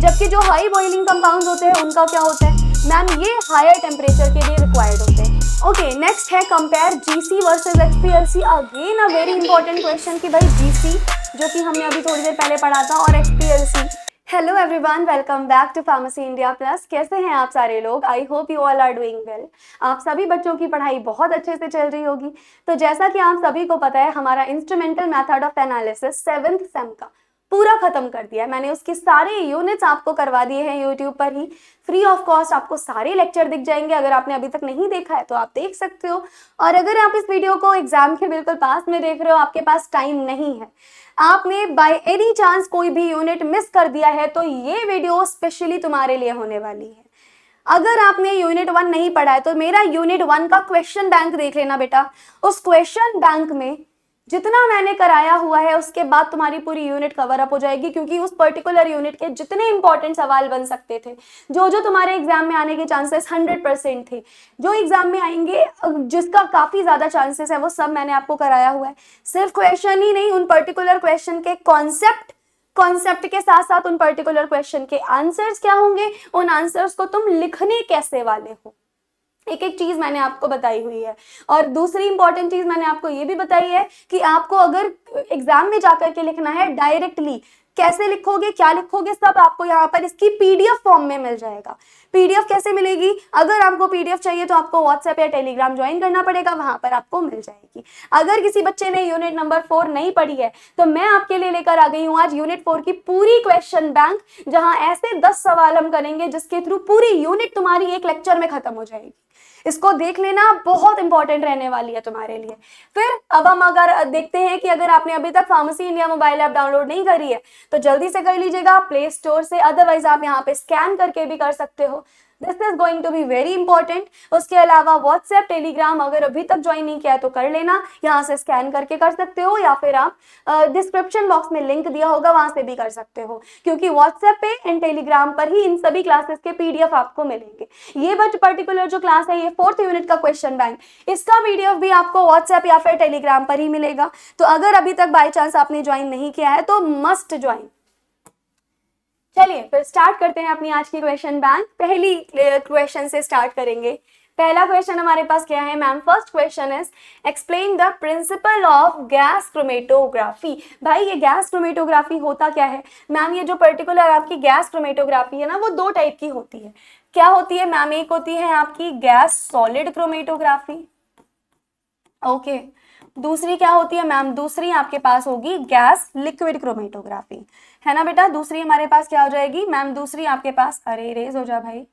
जबकि जो high boiling compound होते हैं उनका क्या होता है मैम, ये हायर टेम्परेचर के लिए रिक्वायर्ड होते हैं। ओके, नेक्स्ट है compare GC versus XPLC. Again a very important question कि भाई जीसी जो कि हमने अभी थोड़ी देर पहले पढ़ा था और XPLC. Hello everyone, welcome back to pharmacy India plus. कैसे हैं आप सारे लोग? I hope you all are doing well. आप सभी बच्चों की पढ़ाई बहुत अच्छे से चल रही होगी। तो जैसा कि आप सभी को पता है, हमारा instrumental method of analysis 7th same का पूरा खत्म कर दिया है मैंने। उसके सारे यूनिट्स आपको करवा दिए हैं यूट्यूब पर ही, फ्री ऑफ कॉस्ट। आपको सारे लेक्चर दिख जाएंगे। अगर आपने अभी तक नहीं देखा है तो आप देख सकते हो। और अगर आप इस वीडियो को एग्जाम के बिल्कुल पास में देख रहे हो, आपके पास टाइम नहीं है, आपने बाय एनी चांस कोई भी यूनिट मिस कर दिया है, तो ये वीडियो स्पेशली तुम्हारे लिए होने वाली है। अगर आपने यूनिट 1 नहीं पढ़ा है तो मेरा यूनिट 1 का क्वेश्चन बैंक देख लेना बेटा। उस क्वेश्चन बैंक में जितना मैंने कराया हुआ है उसके बाद तुम्हारी पूरी यूनिट कवर अप हो जाएगी, क्योंकि उस पर्टिकुलर यूनिट के जितने इंपॉर्टेंट सवाल बन सकते थे, जो तुम्हारे एग्जाम में आने के चांसेस 100% थे, जो एग्जाम में आएंगे जिसका काफी ज्यादा चांसेस है, वो सब मैंने आपको कराया हुआ है। सिर्फ क्वेश्चन ही नहीं, उन पर्टिकुलर क्वेश्चन के कॉन्सेप्ट के साथ साथ उन पर्टिकुलर क्वेश्चन के आंसर्स क्या होंगे, उन आंसर्स को तुम लिखने कैसे वाले हो, एक एक चीज मैंने आपको बताई हुई है। और दूसरी इंपॉर्टेंट चीज मैंने आपको ये भी बताई है कि आपको अगर एग्जाम में जाकर के लिखना है डायरेक्टली, कैसे लिखोगे, क्या लिखोगे, सब आपको यहाँ पर इसकी पीडीएफ फॉर्म में मिल जाएगा। पीडीएफ कैसे मिलेगी? अगर आपको पीडीएफ चाहिए तो आपको व्हाट्सएप या टेलीग्राम ज्वाइन करना पड़ेगा, वहां पर आपको मिल जाएगी। अगर किसी बच्चे ने यूनिट नंबर 4 नहीं पढ़ी है तो मैं आपके लिए लेकर आ गई हूँ आज यूनिट 4 की पूरी क्वेश्चन बैंक, जहां ऐसे 10 सवाल हम करेंगे जिसके थ्रू पूरी यूनिट तुम्हारी एक लेक्चर में खत्म हो जाएगी। इसको देख लेना, बहुत इंपॉर्टेंट रहने वाली है तुम्हारे लिए। फिर अब हम अगर देखते हैं कि अगर आपने अभी तक pharmacy India mobile app download नहीं करी है तो जल्दी से कर लीजिएगा प्ले स्टोर से, अदरवाइज आप यहाँ पे स्कैन करके भी कर सकते हो। This is going to be very important. उसके अलावा व्हाट्सएप टेलीग्राम अगर अभी तक ज्वाइन नहीं किया है तो कर लेना, यहाँ से स्कैन करके कर सकते हो, या फिर आप डिस्क्रिप्शन बॉक्स में लिंक दिया होगा वहां से भी कर सकते हो, क्योंकि व्हाट्सएप पे एंड टेलीग्राम पर ही इन सभी क्लासेस के पीडीएफ आपको मिलेंगे। ये बट पर्टिकुलर जो क्लास है, ये 4th यूनिट का क्वेश्चन बैंक, इसका पीडीएफ भी आपको व्हाट्सएप या फिर टेलीग्राम पर ही मिलेगा। तो अगर अभी तक बाई चांस आपने ज्वाइन नहीं किया है तो मस्ट ज्वाइन। चलिए फिर स्टार्ट करते हैं अपनी आज की क्वेश्चन बैंक। पहली क्वेश्चन से स्टार्ट करेंगे। पहला क्वेश्चन हमारे पास क्या है ma'am? First question is explain the principle of gas chromatography. भाई ये गैस क्रोमेटोग्राफी होता क्या है मैम? ये जो पर्टिकुलर आपकी गैस क्रोमेटोग्राफी है ना, वो 2 टाइप की होती है। क्या होती है मैम? एक होती है आपकी गैस सॉलिड क्रोमेटोग्राफी, ओके। दूसरी क्या होती है मैम? दूसरी आपके पास होगी गैस लिक्विड क्रोमेटोग्राफी, है ना बेटा। दूसरी हमारे पास क्या हो जाएगी मैम? दूसरी आपके पास, अरे इरेज हो जा भाई,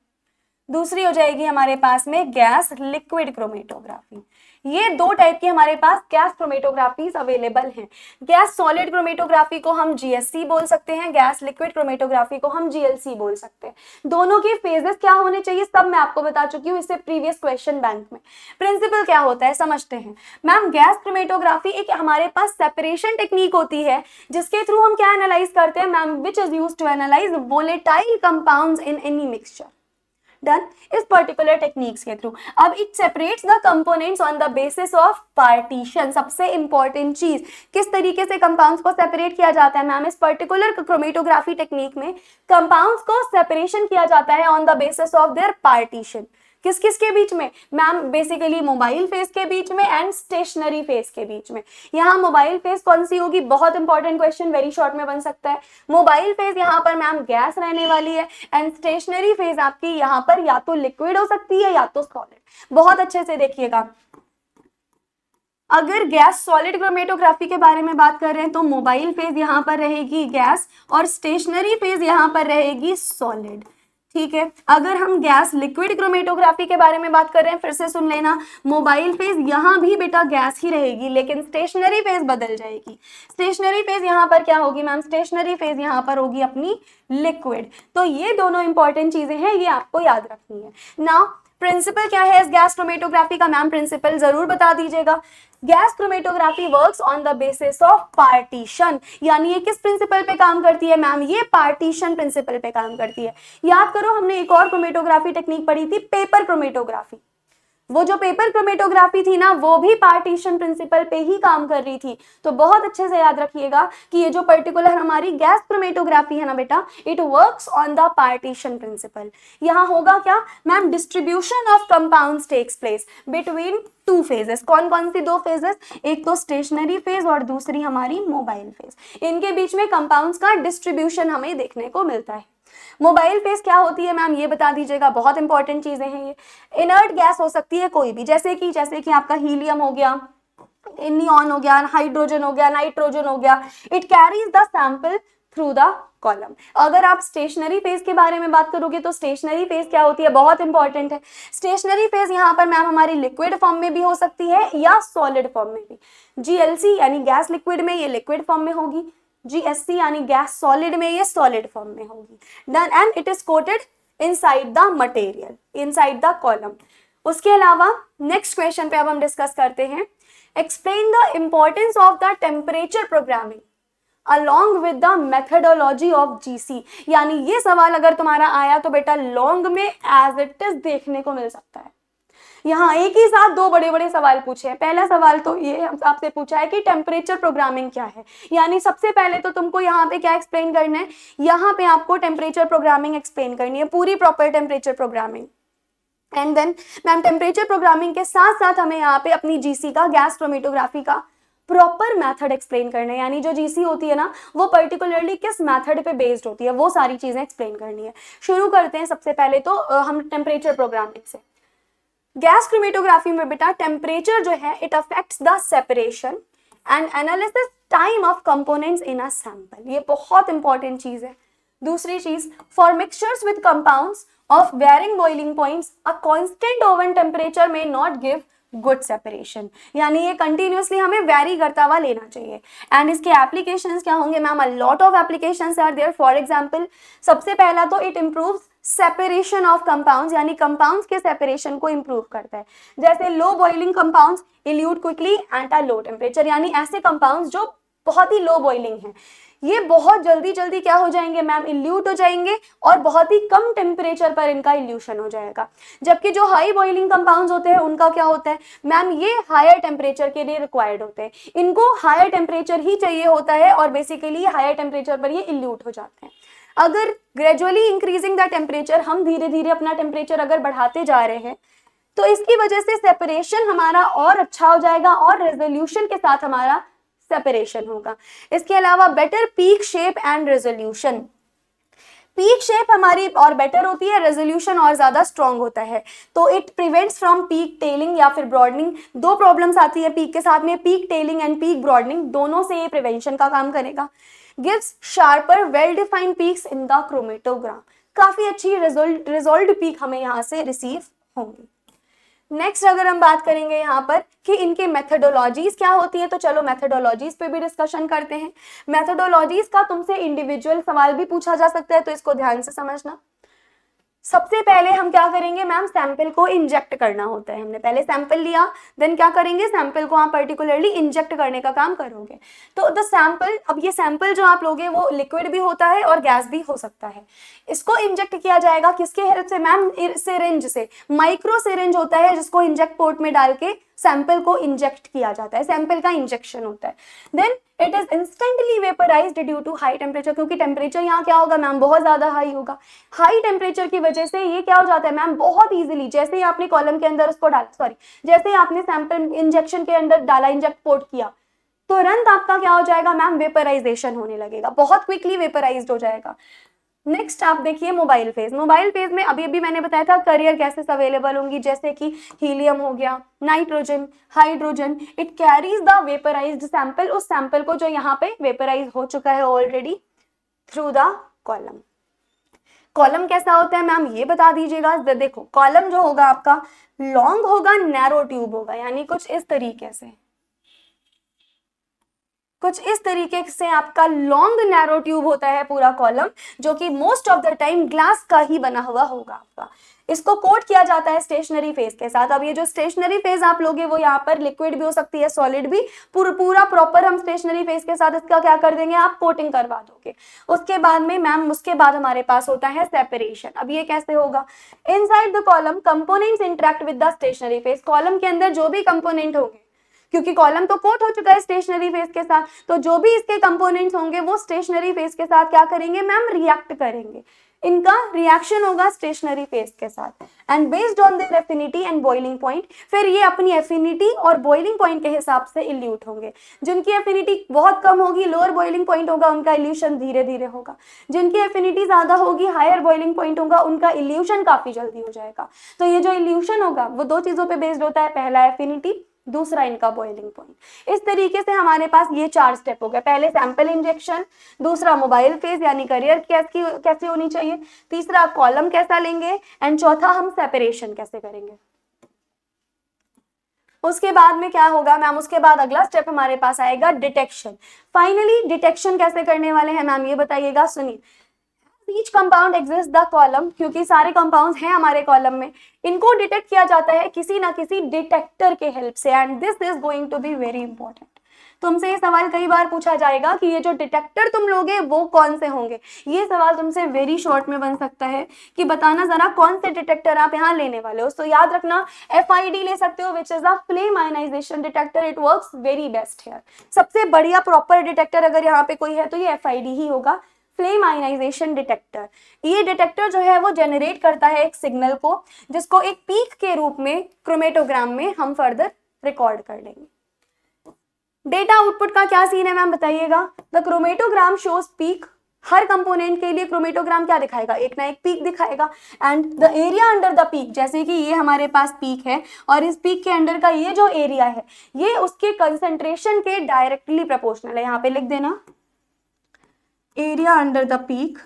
दूसरी हो जाएगी हमारे पास में गैस लिक्विड क्रोमेटोग्राफी। ये 2 टाइप की हमारे पास गैस क्रोमेटोग्राफीज अवेलेबल हैं। गैस सॉलिड क्रोमेटोग्राफी को हम जीएससी बोल सकते हैं, गैस लिक्विड क्रोमेटोग्राफी को हम जीएलसी बोल सकते हैं। दोनों के फेजेस क्या होने चाहिए सब मैं आपको बता चुकी हूँ इससे प्रीवियस क्वेश्चन बैंक में। प्रिंसिपल क्या होता है समझते हैं मैम। गैस क्रोमेटोग्राफी एक हमारे पास सेपरेशन टेक्निक होती है जिसके थ्रू हम क्या एनालाइज करते हैं ma'am? Which is used to analyse volatile compounds in any mixture. Done. इस पर्टिकुलर टेक्निक्स के थ्रू अब it separates the components on the basis of partition. सबसे इंपॉर्टेंट चीज, किस तरीके से कंपाउंड्स को सेपरेट किया जाता है मैम? इस पर्टिकुलर क्रोमेटोग्राफी टेक्निक में कंपाउंड्स को सेपरेशन किया जाता है on the basis of their partition. किस किस के बीच में मैम? बेसिकली मोबाइल फेज के बीच में एंड स्टेशनरी फेज के बीच में। यहाँ मोबाइल फेज कौन सी होगी? बहुत इंपॉर्टेंट क्वेश्चन, वेरी शॉर्ट में बन सकता है। मोबाइल फेज यहाँ पर मैम गैस रहने वाली है एंड स्टेशनरी फेज आपकी यहाँ पर या तो लिक्विड हो सकती है या तो सॉलिड। बहुत अच्छे से देखिएगा, अगर गैस सॉलिड क्रोमेटोग्राफी के बारे में बात कर रहे हैं तो मोबाइल फेज यहाँ पर रहेगी गैस और स्टेशनरी फेज यहाँ पर रहेगी सॉलिड, ठीक है। अगर हम गैस लिक्विड क्रोमेटोग्राफी के बारे में बात कर रहे हैं, फिर से सुन लेना, मोबाइल फेज यहाँ भी बेटा गैस ही रहेगी लेकिन स्टेशनरी फेज बदल जाएगी। स्टेशनरी फेज यहाँ पर क्या होगी मैम? स्टेशनरी फेज यहाँ पर होगी अपनी लिक्विड। तो ये दोनों इंपॉर्टेंट चीजें हैं, ये आपको याद रखनी है। नाउ प्रिंसिपल क्या है इस गैस क्रोमेटोग्राफी का मैम? प्रिंसिपल जरूर बता दीजिएगा। Gas chromatography works on the basis of partition, यानी ये किस प्रिंसिपल पे काम करती है मैम? ये पार्टीशन प्रिंसिपल पे काम करती है। याद करो हमने एक और क्रोमेटोग्राफी टेक्निक पढ़ी थी, पेपर क्रोमेटोग्राफी। वो जो पेपर क्रोमेटोग्राफी थी ना, वो भी पार्टीशन प्रिंसिपल पे ही काम कर रही थी। तो बहुत अच्छे से याद रखिएगा कि ये जो पर्टिकुलर हमारी गैस क्रोमेटोग्राफी है ना बेटा, it works on the partition principle. यहाँ होगा क्या ma'am, distribution of compounds takes place between two phases. कौन कौन सी दो फेजेस, एक तो स्टेशनरी फेज और दूसरी हमारी मोबाइल फेज। इनके बीच में कंपाउंड्स का डिस्ट्रीब्यूशन हमें देखने को मिलता है। मोबाइल फेज क्या होती है मैम, ये बता दीजिएगा, बहुत इंपॉर्टेंट चीजें हैं ये। इनर्ट गैस हो सकती है कोई भी, जैसे कि आपका हीलियम हो गया, नियॉन हो गया, हाइड्रोजन हो गया, नाइट्रोजन हो गया। It carries the sample through the column. अगर आप स्टेशनरी फेज के बारे में बात करोगे तो स्टेशनरी फेज क्या होती है, बहुत इंपॉर्टेंट है। स्टेशनरी फेज यहाँ पर मैम हमारी लिक्विड फॉर्म में भी हो सकती है या सॉलिड फॉर्म में भी। जीएलसी यानी गैस लिक्विड में, ये लिक्विड फॉर्म में होगी। जीएससी यानी गैस सॉलिड में, ये सॉलिड फॉर्म में होगी। Done, and it is coated inside the material, inside the column. उसके अलावा नेक्स्ट क्वेश्चन पे अब हम डिस्कस करते हैं, explain the importance of the temperature programming along with the methodology of GC। यानी ये सवाल अगर तुम्हारा आया तो बेटा लॉन्ग में एज इट इज देखने को मिल सकता है। यहाँ एक ही साथ दो बड़े बड़े सवाल पूछे हैं। पहला सवाल तो ये आपसे पूछा है कि टेम्परेचर प्रोग्रामिंग क्या है, यानी सबसे पहले तो तुमको यहाँ पे क्या एक्सप्लेन करना है, यहाँ पे आपको टेम्परेचर प्रोग्रामिंग एक्सप्लेन करनी है, पूरी proper temperature programming. And then ma'am temperature programming के साथ साथ हमें यहाँ पे अपनी जीसी का, गैस क्रोमेटोग्राफी का प्रॉपर मेथड एक्सप्लेन करना है, यानी जो जीसी होती है ना वो पर्टिकुलरली किस मेथड पे बेस्ड होती है, वो सारी चीजें एक्सप्लेन करनी है। शुरू करते हैं सबसे पहले तो हम टेम्परेचर प्रोग्रामिंग से। गैस क्रोमेटोग्राफी में बेटा टेम्परेचर जो है it affects the separation and analysis time of components in a sample. ये बहुत इंपॉर्टेंट चीज है। दूसरी चीज, for mixtures with compounds of varying boiling points a constant oven temperature may not give good separation, यानी ये कंटिन्यूसली हमें very करता हुआ लेना चाहिए। एंड इसके एप्लीकेशंस क्या होंगे ma'am, a lot of applications are there. For example सबसे पहला तो it improves separation of compounds, यानी कंपाउंड्स के सेपरेशन को इंप्रूव करता है। जैसे low boiling compounds elute quickly at a low temperature, यानी ऐसे कंपाउंड्स जो बहुत ही लो बॉइलिंग है, ये बहुत जल्दी जल्दी क्या हो जाएंगे मैम, इल्यूट हो जाएंगे और बहुत ही कम टेम्परेचर पर इनका इल्यूशन हो जाएगा। जबकि जो हाई बॉइलिंग कंपाउंड्स होते हैं उनका क्या होता है मैम, ये हायर टेम्परेचर के लिए रिक्वायर्ड होते हैं, इनको हायर टेम्परेचर ही चाहिए होता है और बेसिकली हायर टेम्परेचर पर ये इल्यूट हो जाते हैं। अगर ग्रेजुअली इंक्रीजिंग द टेम्परेचर, हम धीरे धीरे अपना टेम्परेचर अगर बढ़ाते जा रहे हैं तो इसकी वजह से सेपरेशन हमारा और अच्छा हो जाएगा और रेजोल्यूशन के साथ हमारा सेपरेशन होगा। इसके अलावा better peak shape and resolution, peak shape हमारी और बेटर होती है, रेजोल्यूशन और ज्यादा स्ट्रॉन्ग होता है। तो it prevents from peak telling या फिर ब्रॉडनिंग। दो प्रॉब्लम्स आती है पीक के साथ में, peak telling and peak broadening, दोनों से ये प्रिवेंशन का काम करेगा। Gives sharper well defined peaks in the chromatogram, काफी अच्छी रिजोल्व्ड पीक हमें यहाँ से रिसीव होंगी। नेक्स्ट अगर हम बात करेंगे यहाँ पर कि इनके मेथडोलॉजीज क्या होती है, तो चलो मेथडोलॉजीज पे भी डिस्कशन करते हैं। मेथडोलॉजीज का तुमसे इंडिविजुअल सवाल भी पूछा जा सकता है, तो इसको ध्यान से समझना। सबसे पहले हम क्या करेंगे मैम, सैंपल को इंजेक्ट करना होता है। हमने पहले सैंपल लिया, देन क्या करेंगे, सैंपल को आप पर्टिकुलरली इंजेक्ट करने का काम करोगे। तो द सैंपल, अब ये सैंपल जो आप लोगे वो लिक्विड भी होता है और गैस भी हो सकता है। इसको इंजेक्ट किया जाएगा किसके हेल्प से मैम, सिरिंज से। माइक्रो सिरिंज होता है जिसको इंजेक्ट पोर्ट में डाल के सैंपल को इंजेक्ट किया जाता है, सैंपल का इंजेक्शन होता है। Then it is instantly vaporised due to high temperature, क्योंकि टेम्परेचर यहाँ क्या होगा मैम, बहुत ज्यादा हाई होगा। हाई टेम्परेचर की वजह से ये क्या हो जाता है मैम, बहुत इजीली, जैसे ही आपने कॉलम के अंदर उसको डाला, सॉरी जैसे ही आपने सैंपल इंजेक्शन के अंदर डाला, इंजेक्ट पोर्ट किया, तुरंत आपका क्या हो जाएगा मैम, वेपराइजेशन होने लगेगा, बहुत क्विकली वेपराइज्ड हो जाएगा। नेक्स्ट आप देखिए मोबाइल फेज। मोबाइल फेज में अभी अभी मैंने बताया था कैरियर गैसेस अवेलेबल होंगी, जैसे कि हीलियम हो गया, nitrogen, hydrogen. It carries the vaporised sample, उस सैंपल को जो यहाँ पे वेपराइज हो चुका है already, through the column. Column कैसा होता है मैम, ये बता दीजिएगा। देखो कॉलम जो होगा आपका लॉन्ग होगा, नैरो ट्यूब होगा, यानी कुछ इस तरीके से। कुछ इस तरीके से आपका लॉन्ग नैरो ट्यूब होता है पूरा कॉलम, जो कि most of the time glass का ही बना हुआ होगा आपका। इसको कोट किया जाता है स्टेशनरी फेज के साथ। अब ये जो स्टेशनरी फेज आप लोगे वो यहाँ पर लिक्विड भी हो सकती है, सॉलिड भी, पूरा प्रॉपर हम स्टेशनरी फेज के साथ इसका क्या कर देंगे, आप कोटिंग करवा दोगे। उसके बाद में मैम उसके बाद हमारे पास होता है सेपरेशन। अब ये कैसे होगा, inside the column components interact with the stationary phase. Column के अंदर जो भी कंपोनेंट होंगे, क्योंकि कॉलम तो कोट हो चुका है स्टेशनरी फेज के साथ, तो जो भी इसके कंपोनेंट्स होंगे वो स्टेशनरी फेज के साथ क्या करेंगे मैम, रिएक्ट करेंगे। इनका रिएक्शन होगा स्टेशनरी फेज के साथ and based on their affinity and boiling point, फिर ये अपनी एफिनिटी और बॉइलिंग पॉइंट के हिसाब से इल्यूट होंगे। जिनकी एफिनिटी बहुत कम होगी, लोअर बॉइलिंग पॉइंट होगा, उनका इल्यूशन धीरे धीरे होगा। जिनकी एफिनिटी ज्यादा होगी, हायर बॉइलिंग पॉइंट होगा, उनका इल्यूशन काफी जल्दी हो जाएगा। तो ये जो इल्यूशन होगा वो दो चीजों पे बेस्ड होता है, पहला एफिनिटी, दूसरा इनका बॉइलिंग पॉइंट। इस तरीके से हमारे पास ये 4 स्टेप हो गए, पहले सैंपल इंजेक्शन, दूसरा मोबाइल फेज यानी करियर कैसी होनी चाहिए, तीसरा कॉलम कैसा लेंगे, एंड चौथा हम सेपरेशन कैसे करेंगे। उसके बाद में क्या होगा मैम, उसके बाद अगला स्टेप हमारे पास आएगा डिटेक्शन। फाइनली डिटेक्शन कैसे करने वाले हैं मैम, ये बताइएगा, सुनिए। Each compound exist the column, क्योंकि सारे कंपाउंड्स हैं हमारे कॉलम में, इनको डिटेक्ट किया जाता है किसी ना किसी डिटेक्टर के हेल्प से, and this is going to be very important. तुमसे ये सवाल कई बार पूछा जाएगा कि ये जो डिटेक्टर तुम लोगे वो कौन से होंगे। ये सवाल तुमसे वेरी शॉर्ट में बन सकता है कि बताना जरा कौन से डिटेक्टर आप यहाँ लेने वाले हो। तो याद रखना FID ले सकते हो, which is a flame ionisation detector, it works very best here. सबसे बढ़िया प्रॉपर डिटेक्टर अगर यहाँ पे कोई है तो ये FID ही होगा, फ्लेम आयनाइजेशन डिटेक्टर। ये डिटेक्टर जो है वो जनरेट करता है एक सिग्नल को, जिसको एक पीक के रूप में क्रोमेटोग्राम में हम फर्दर रिकॉर्ड कर लेंगे। डेटा आउटपुट का क्या सीन है मैम बताइएगा। The chromatogram shows peak, her component के लिए क्रोमेटोग्राम क्या दिखाएगा, एक ना एक पीक दिखाएगा, and the area under the peak, जैसे कि ये हमारे पास पीक है और इस पीक के अंडर का ये जो एरिया है ये उसके कंसंट्रेशन के डायरेक्टली प्रोपोर्शनल है। यहाँ पे लिख देना, area under the peak,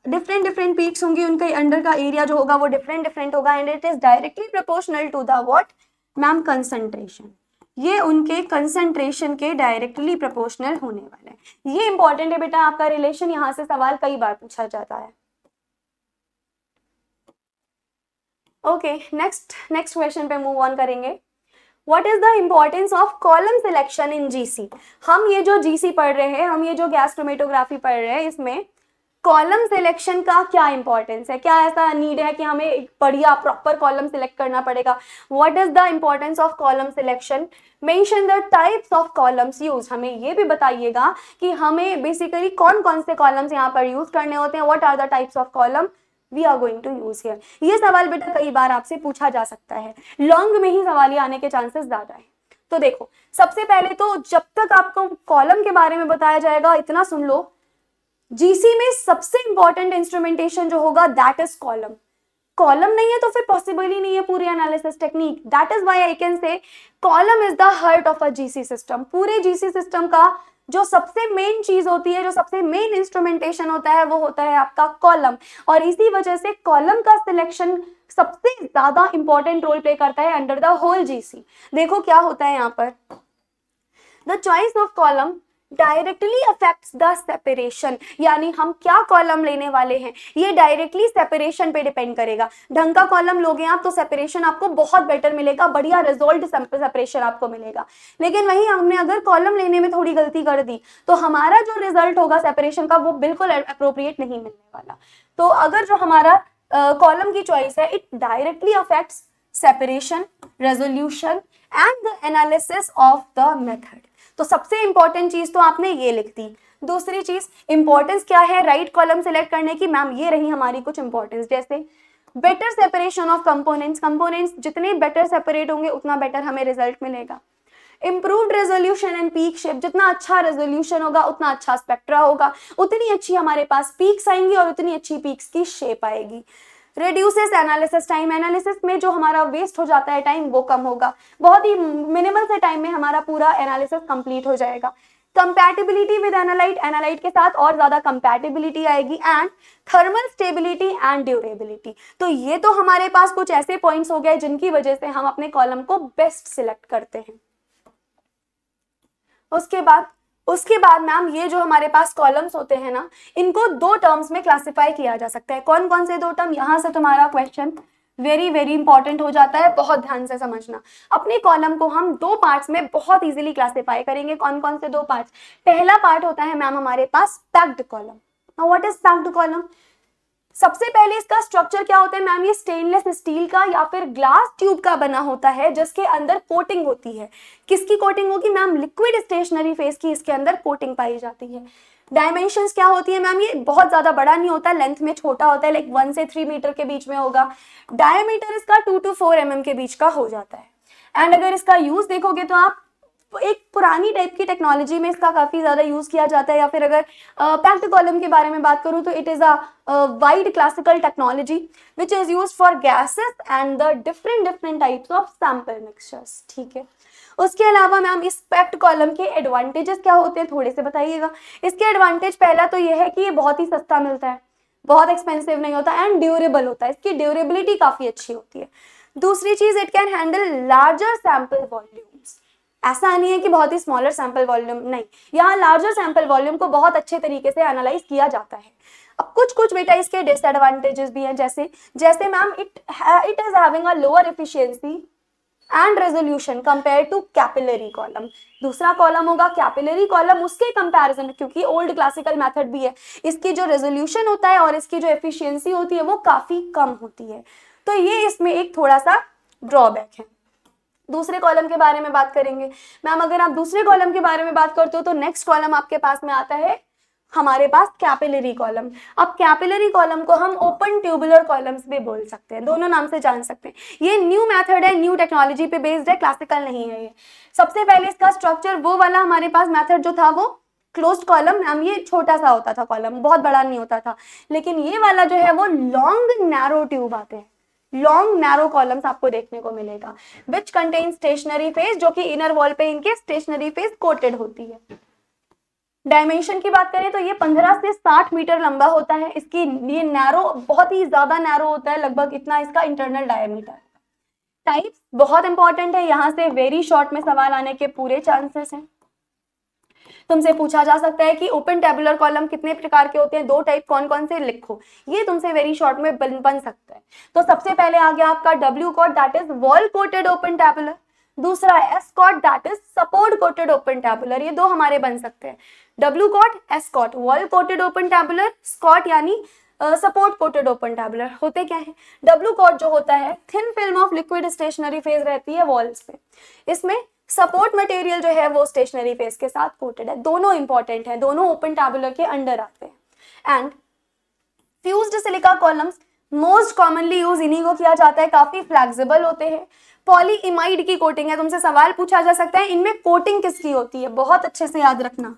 different peaks होंगी, उनके अंडर का एरिया जो होगा वो डिफरेंट होगा, and it is directly proportional to the what ma'am, concentration. ये उनके कंसंट्रेशन के डायरेक्टली प्रोपोर्शनल होने वाला है। ये इंपॉर्टेंट है बेटा, आपका रिलेशन यहाँ से सवाल कई बार पूछा जाता है। ओके, नेक्स्ट क्वेश्चन पे मूव ऑन करेंगे। What is the importance of column selection in GC? हम ये जो GC पढ़ रहे हैं, हम ये जो गैस क्रोमेटोग्राफी पढ़ रहे हैं, इसमें कॉलम सिलेक्शन का क्या इंपॉर्टेंस है, क्या ऐसा नीड है कि हमें एक बढ़िया प्रॉपर कॉलम सिलेक्ट करना पड़ेगा। What is the importance of column selection, mention the types of columns use, हमें ये भी बताइएगा कि हमें बेसिकली कौन कौन से कॉलम्स यहाँ पर यूज करने होते हैं, what are the types of column we are going to use here. ये सवाल बेटा कई बार आपसे पूछा जा सकता है, लॉन्ग में ही सवाल ये आने के चांसेस ज्यादा है। तो देखो, सबसे पहले तो जब तक आपको कॉलम के बारे में बताया जाएगा इतना सुन लो, जीसी में सबसे इंपॉर्टेंट इंस्ट्रूमेंटेशन जो होगा दैट इज कॉलम। कॉलम नहीं है तो फिर पॉसिबल ही नहीं है पूरी analysis technique. That is why I can say column is the heart of a GC system. पूरे जीसी सिस्टम का जो सबसे मेन चीज होती है, जो सबसे मेन इंस्ट्रूमेंटेशन होता है, वो होता है आपका कॉलम। और इसी वजह से कॉलम का सिलेक्शन सबसे ज्यादा इंपॉर्टेंट रोल प्ले करता है अंडर द होल जीसी। देखो क्या होता है यहाँ पर, the choice of column directly affects the separation, यानी हम क्या कॉलम लेने वाले हैं ये डायरेक्टली सेपरेशन पे डिपेंड करेगा। ढंग का कॉलम लोगे आप तो सेपरेशन आपको बहुत बेटर मिलेगा, बढ़िया रिजल्ट सेपरेशन आपको मिलेगा। लेकिन वहीं हमने अगर कॉलम लेने में थोड़ी गलती कर दी तो हमारा जो रिजल्ट होगा सेपरेशन का वो बिल्कुल अप्रोप्रिएट नहीं मिलने वाला। तो अगर जो हमारा कॉलम की चॉइस है, it directly affects separation, resolution and the analysis of the method. तो सबसे इंपॉर्टेंट चीज तो आपने ये लिख दी। दूसरी चीज इंपॉर्टेंस क्या है राइट कॉलम सेलेक्ट करने की, मैम ये रही हमारी कुछ इंपॉर्टेंस, जैसे better separation of components, components जितने बेटर सेपरेट होंगे उतना बेटर हमें रिजल्ट मिलेगा। Improved resolution and peak shape, जितना अच्छा रेजोल्यूशन होगा उतना अच्छा स्पेक्ट्रा होगा, उतनी अच्छी हमारे पास पीक्स आएंगी और उतनी अच्छी पीक्स की शेप आएगी। रेड्यूसेस एनालिसिस टाइम, एनालिसिस में जो हमारा वेस्ट हो जाता है टाइम वो कम होगा, बहुत ही मिनिमल से टाइम में हमारा पूरा एनालिसिस कंप्लीट हो जाएगा। कंपैटिबिलिटी विद एनालाइट, एनालाइट के साथ और ज्यादा कंपैटिबिलिटी आएगी। And thermal stability and durability. तो ये तो हमारे पास कुछ ऐसे पॉइंट्स हो गए जिनकी वजह से हम अपने कॉलम को बेस्ट सिलेक्ट करते हैं। उसके बाद उसके बाद मैम ये जो हमारे पास कॉलम्स होते हैं ना, इनको दो टर्म्स में क्लासिफाई किया जा सकता है। कौन कौन से दो टर्म, यहाँ से तुम्हारा क्वेश्चन वेरी वेरी इंपॉर्टेंट हो जाता है, बहुत ध्यान से समझना। अपने कॉलम को हम दो पार्ट्स में बहुत इजीली क्लासिफाई करेंगे। कौन कौन से दो पार्ट्स? पहला पार्ट होता है मैम हमारे पास packed column. Now what is packed column? सबसे पहले इसका स्ट्रक्चर क्या होता है मैम? ये स्टेनलेस स्टील का या फिर ग्लास ट्यूब का बना होता है, जिसके अंदर कोटिंग होती है। किसकी कोटिंग होगी मैम? लिक्विड स्टेशनरी फेज की इसके अंदर कोटिंग पाई जाती है। डायमेंशंस क्या होती है मैम? ये बहुत ज्यादा बड़ा नहीं होता, लेंथ में छोटा होता है, लाइक 1 से 3 मीटर के बीच में होगा। डायमीटर इसका 2 to 4 mm के बीच का हो जाता है। एंड अगर इसका यूज देखोगे तो आप एक पुरानी टाइप की टेक्नोलॉजी में इसका काफी ज्यादा यूज किया जाता है। या फिर अगर पैक्ड कॉलम के बारे में बात करूं तो it is a wide classical technology which is used for gases and the different types of sample mixtures. ठीक है, उसके अलावा मैम इस पैक्ड कॉलम के एडवांटेजेस क्या होते हैं, थोड़े से बताइएगा। इसके एडवांटेज पहला तो ये है कि ये बहुत ही सस्ता मिलता है, बहुत एक्सपेंसिव नहीं होता, एंड ड्यूरेबल होता है, इसकी ड्यूरेबिलिटी काफी अच्छी होती है। दूसरी चीज, it can handle larger sample volumes. ऐसा नहीं है कि बहुत ही स्मॉलर सैंपल वॉल्यूम, नहीं, यहाँ लार्जर सैंपल वॉल्यूम को बहुत अच्छे तरीके से एनालाइज किया जाता है। अब कुछ बेटा इसके डिसएडवांटेजेस भी हैं, जैसे ma'am it is having a lower efficiency and resolution compare to capillary column. दूसरा कॉलम होगा कैपिलरी कॉलम, उसके कंपैरिजन, क्योंकि ओल्ड क्लासिकल मेथड भी है, इसकी जो रेजोल्यूशन होता है और इसकी जो एफिशिएंसी होती है वो काफी कम होती है। तो ये इसमें एक थोड़ा सा ड्रॉबैक है। दूसरे कॉलम के बारे में बात करेंगे मैम। अगर आप दूसरे कॉलम के बारे में बात करते हो तो नेक्स्ट कॉलम आपके पास में आता है हमारे पास कैपिलरी कॉलम। अब कैपिलरी कॉलम को हम ओपन ट्यूबुलर कॉलम्स भी बोल सकते हैं, दोनों नाम से जान सकते हैं। ये न्यू मेथड है, न्यू टेक्नोलॉजी पे बेस्ड है, क्लासिकल नहीं है ये। सबसे पहले इसका स्ट्रक्चर, वो वाला हमारे पास मेथड जो था वो क्लोज्ड कॉलम मैम, ये छोटा सा होता था कॉलम, बहुत बड़ा नहीं होता था। लेकिन ये वाला जो है वो लॉन्ग नैरो ट्यूब आते हैं, लॉन्ग नैरो कॉलम्स आपको देखने को मिलेगा, विच कंटेन स्टेशनरी फेस, जो कि इनर वॉल पे इनके स्टेशनरी फेस कोटेड होती है। डायमेंशन की बात करें तो ये 15 से 60 मीटर लंबा होता है। इसकी ये नैरो, बहुत ही ज्यादा नैरो होता है, लगभग इतना इसका इंटरनल डायमीटर। टाइप्स बहुत इंपॉर्टेंट है, यहाँ से वेरी शॉर्ट में सवाल आने के पूरे चांसेस हैं। तुमसे पूछा जा सकता है कि ओपन टेबुलर कॉलम कितने प्रकार के होते हैं, दो टाइप, कौन कौन से, लिखो। ये तुमसे वेरी शॉर्ट में बन सकता है। तो सबसे पहले आ गया आपका W cot, that is wall coated open tubular. दूसरा S cot, that is support coated open tubular. ये दो हमारे बन सकते हैं, W cot, S cot, wall coated open tubular, SCOT यानी सपोर्ट कोटेड ओपन टेबुलर। होते क्या है, डब्ल्यू कॉट जो होता है thin film of liquid stationary phase रहती है वॉल्स पे, इसमें सपोर्ट मटेरियल जो है वो स्टेशनरी फेस के साथ कोटेड है। दोनों इंपॉर्टेंट है, दोनों ओपन टैबुलर के अंडर आते हैं। And fused silica columns most commonly use इन्हीं को किया जाता है, काफी फ्लेक्सिबल होते हैं। पॉलीइमाइड की कोटिंग है, तुमसे सवाल पूछा जा सकता है इनमें कोटिंग किसकी होती है, बहुत अच्छे से याद रखना,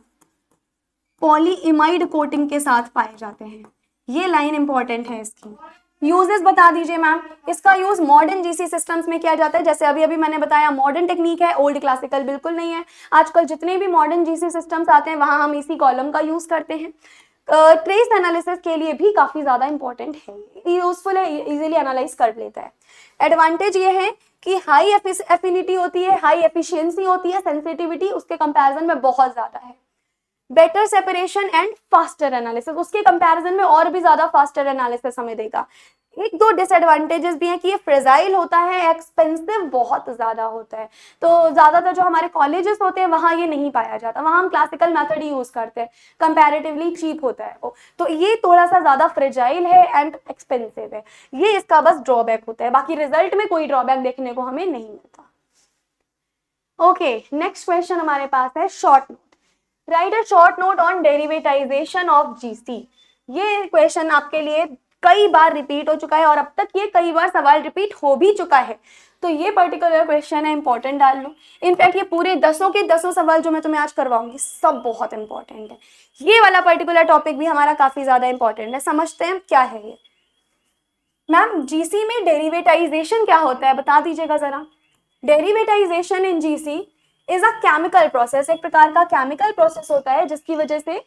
पॉलीइमाइड कोटिंग के साथ पाए जाते हैं। ये लाइन इंपॉर्टेंट है इसकी। यूजेस बता दीजिए मैम। इसका यूज मॉडर्न जीसी सिस्टम्स में किया जाता है, जैसे अभी अभी मैंने बताया मॉडर्न टेक्निक है, ओल्ड क्लासिकल बिल्कुल नहीं है। आजकल जितने भी मॉडर्न जीसी सिस्टम्स आते हैं वहां हम इसी कॉलम का यूज करते हैं। ट्रेस एनालिसिस के लिए भी काफी ज्यादा इंपॉर्टेंट है, यूजफुल है, इजीली एनालाइज कर लेता है। एडवांटेज ये है कि हाई एफिनिटी होती है, हाई एफिशिएंसी होती है, सेंसिटिविटी उसके कंपैरिजन में बहुत ज्यादा है। Better separation and faster analysis, उसके कंपैरिजन में और भी ज्यादा फास्टर एनालिसिस हमें देगा। एक दो डिसएडवांटेजेस भी हैं कि ये फ्रेजाइल होता है, एक्सपेंसिव बहुत ज्यादा होता है। तो ज्यादातर जो हमारे कॉलेजेस होते हैं वहां ये नहीं पाया जाता, वहां हम क्लासिकल मेथड ही यूज करते हैं, कंपैरेटिवली चीप होता है वो। तो ये थोड़ा सा ज्यादा फ्रेजाइल है एंड एक्सपेंसिव है, ये इसका बस ड्रॉबैक होता है, बाकी रिजल्ट में कोई ड्रॉबैक देखने को हमें नहीं मिलता। ओके, नेक्स्ट क्वेश्चन हमारे पास है short note. Right a short note on derivatization of GC. ये क्वेश्चन आपके लिए कई बार रिपीट हो चुका है और अब तक ये कई बार सवाल रिपीट हो भी चुका है, तो ये पर्टिकुलर क्वेश्चन है, इंपॉर्टेंट डाल लो। इनफैक्ट ये पूरे 10 के 10 सवाल जो मैं तुम्हें आज करवाऊंगी सब बहुत इंपॉर्टेंट है। ये वाला पर्टिकुलर टॉपिक भी हमारा काफी ज्यादा इंपॉर्टेंट है। समझते हैं क्या है ये। मैम जीसी में डेरिवेटाइजेशन क्या होता है बता दीजिएगा जरा। Derivatization in GC is a chemical process, एक प्रकार का केमिकल प्रोसेस होता है जिसकी वजह से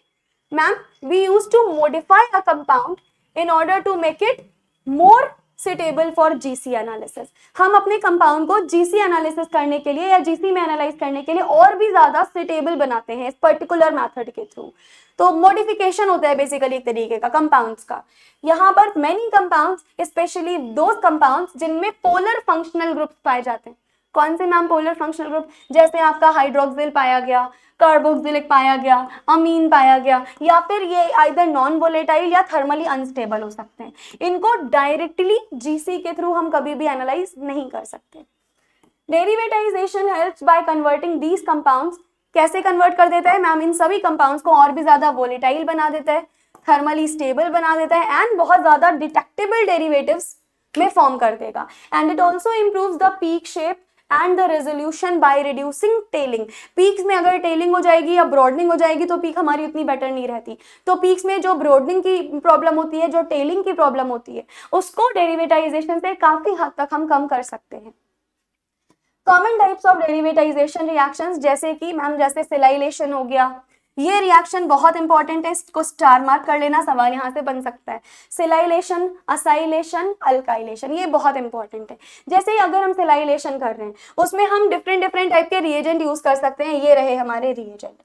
ma'am we use to modify a compound in order to make it more suitable for GC analysis. हम अपने कंपाउंड को जीसी एनालिसिस करने के लिए या जीसी में एनालाइज करने के लिए और भी ज्यादा सुटेबल बनाते हैं इस पर्टिकुलर मेथड के थ्रू। तो मॉडिफिकेशन होता है बेसिकली एक तरीके का कंपाउंड्स का। यहाँ पर many compounds, specially those compounds जिनमें पोलर फंक्शनल ग्रुप्स पाए जाते हैं। कौन से मैम पोलर फंक्शनल ग्रुप? जैसे आपका हाइड्रोक्सिल पाया गया, कार्बोक्सिलिक पाया गया, अमीन पाया गया, या फिर ये आइदर नॉन वोलेटाइल या थर्मली अनस्टेबल हो सकते हैं। इनको डायरेक्टली जीसी के थ्रू हम कभी भी एनालाइज नहीं कर सकते। Derivatization helps by converting these compounds. कैसे कन्वर्ट कर देता है मैम? इन सभी कंपाउंड्स को और भी ज्यादा वोलेटाइल बना देता है, थर्मली स्टेबल बना देता है एंड बहुत ज्यादा डिटेक्टेबल डेरिवेटिव्स में फॉर्म कर देगा। And it also improves the peak shape and the resolution by reducing telling. Peaks में अगर टेलिंग हो जाएगी या ब्रॉडनिंग हो जाएगी तो पीक हमारी उतनी बेटर नहीं रहती। तो पीक्स में जो ब्रॉडनिंग की प्रॉब्लम होती है, जो टेलिंग की प्रॉब्लम होती है, उसको डेरिवेटाइजेशन से काफी हद तक हम कम कर सकते हैं। Common types of derivatization reactions, जैसे कि मैम जैसे सिलाइलेशन हो गया, ये रिएक्शन बहुत इंपॉर्टेंट है, इसको स्टार मार्क कर लेना, सवाल यहाँ से बन सकता है। सिलाइलेशन, असाइलेशन, अल्काइलेशन, ये बहुत इंपॉर्टेंट है। जैसे ही अगर हम सिलाइलेशन कर रहे हैं उसमें हम डिफरेंट टाइप के रिएजेंट यूज कर सकते हैं। ये रहे हमारे रिएजेंट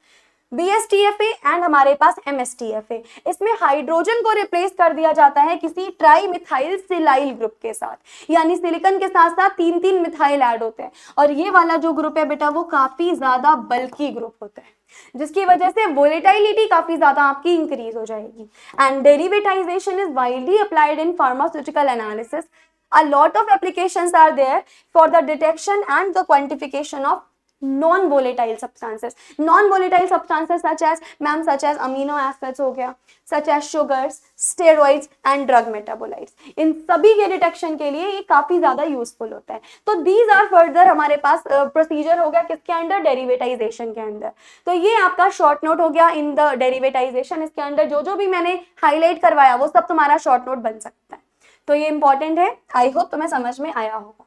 BSTFA एंड हमारे पास MSTFA। इसमें हाइड्रोजन को रिप्लेस कर दिया जाता है किसी ट्राई मिथाइल सिलाइल ग्रुप के साथ, यानी सिलिकॉन के साथ साथ 3 मिथाइल ऐड होते हैं। और ये वाला जो ग्रुप है बेटा वो काफी ज्यादा बल्की ग्रुप होता है, जिसकी वजह से वोलेटिलिटी काफी ज्यादा आपकी इंक्रीज हो जाएगी। And derivatization is widely applied in pharmaceutical analysis. A lot of applications are there for the detection and the quantification of non-volatile substances. Non-volatile substances such as amino acids हो गया, such as sugars, steroids and drug metabolites. इन सभी के detection के लिए ये काफी ज्यादा useful होता है। तो these are further हमारे पास प्रोसीजर हो गया किसके अंडर? डेरिवेटाइजेशन के अंदर। तो ये आपका शॉर्ट नोट हो गया इन द डेरिवेटाइजेशन। इसके अंदर जो जो भी मैंने हाईलाइट करवाया वो सब तुम्हारा शॉर्ट नोट बन सकता है। तो ये इंपॉर्टेंट है, आई होप तुम्हें समझ में आया होगा।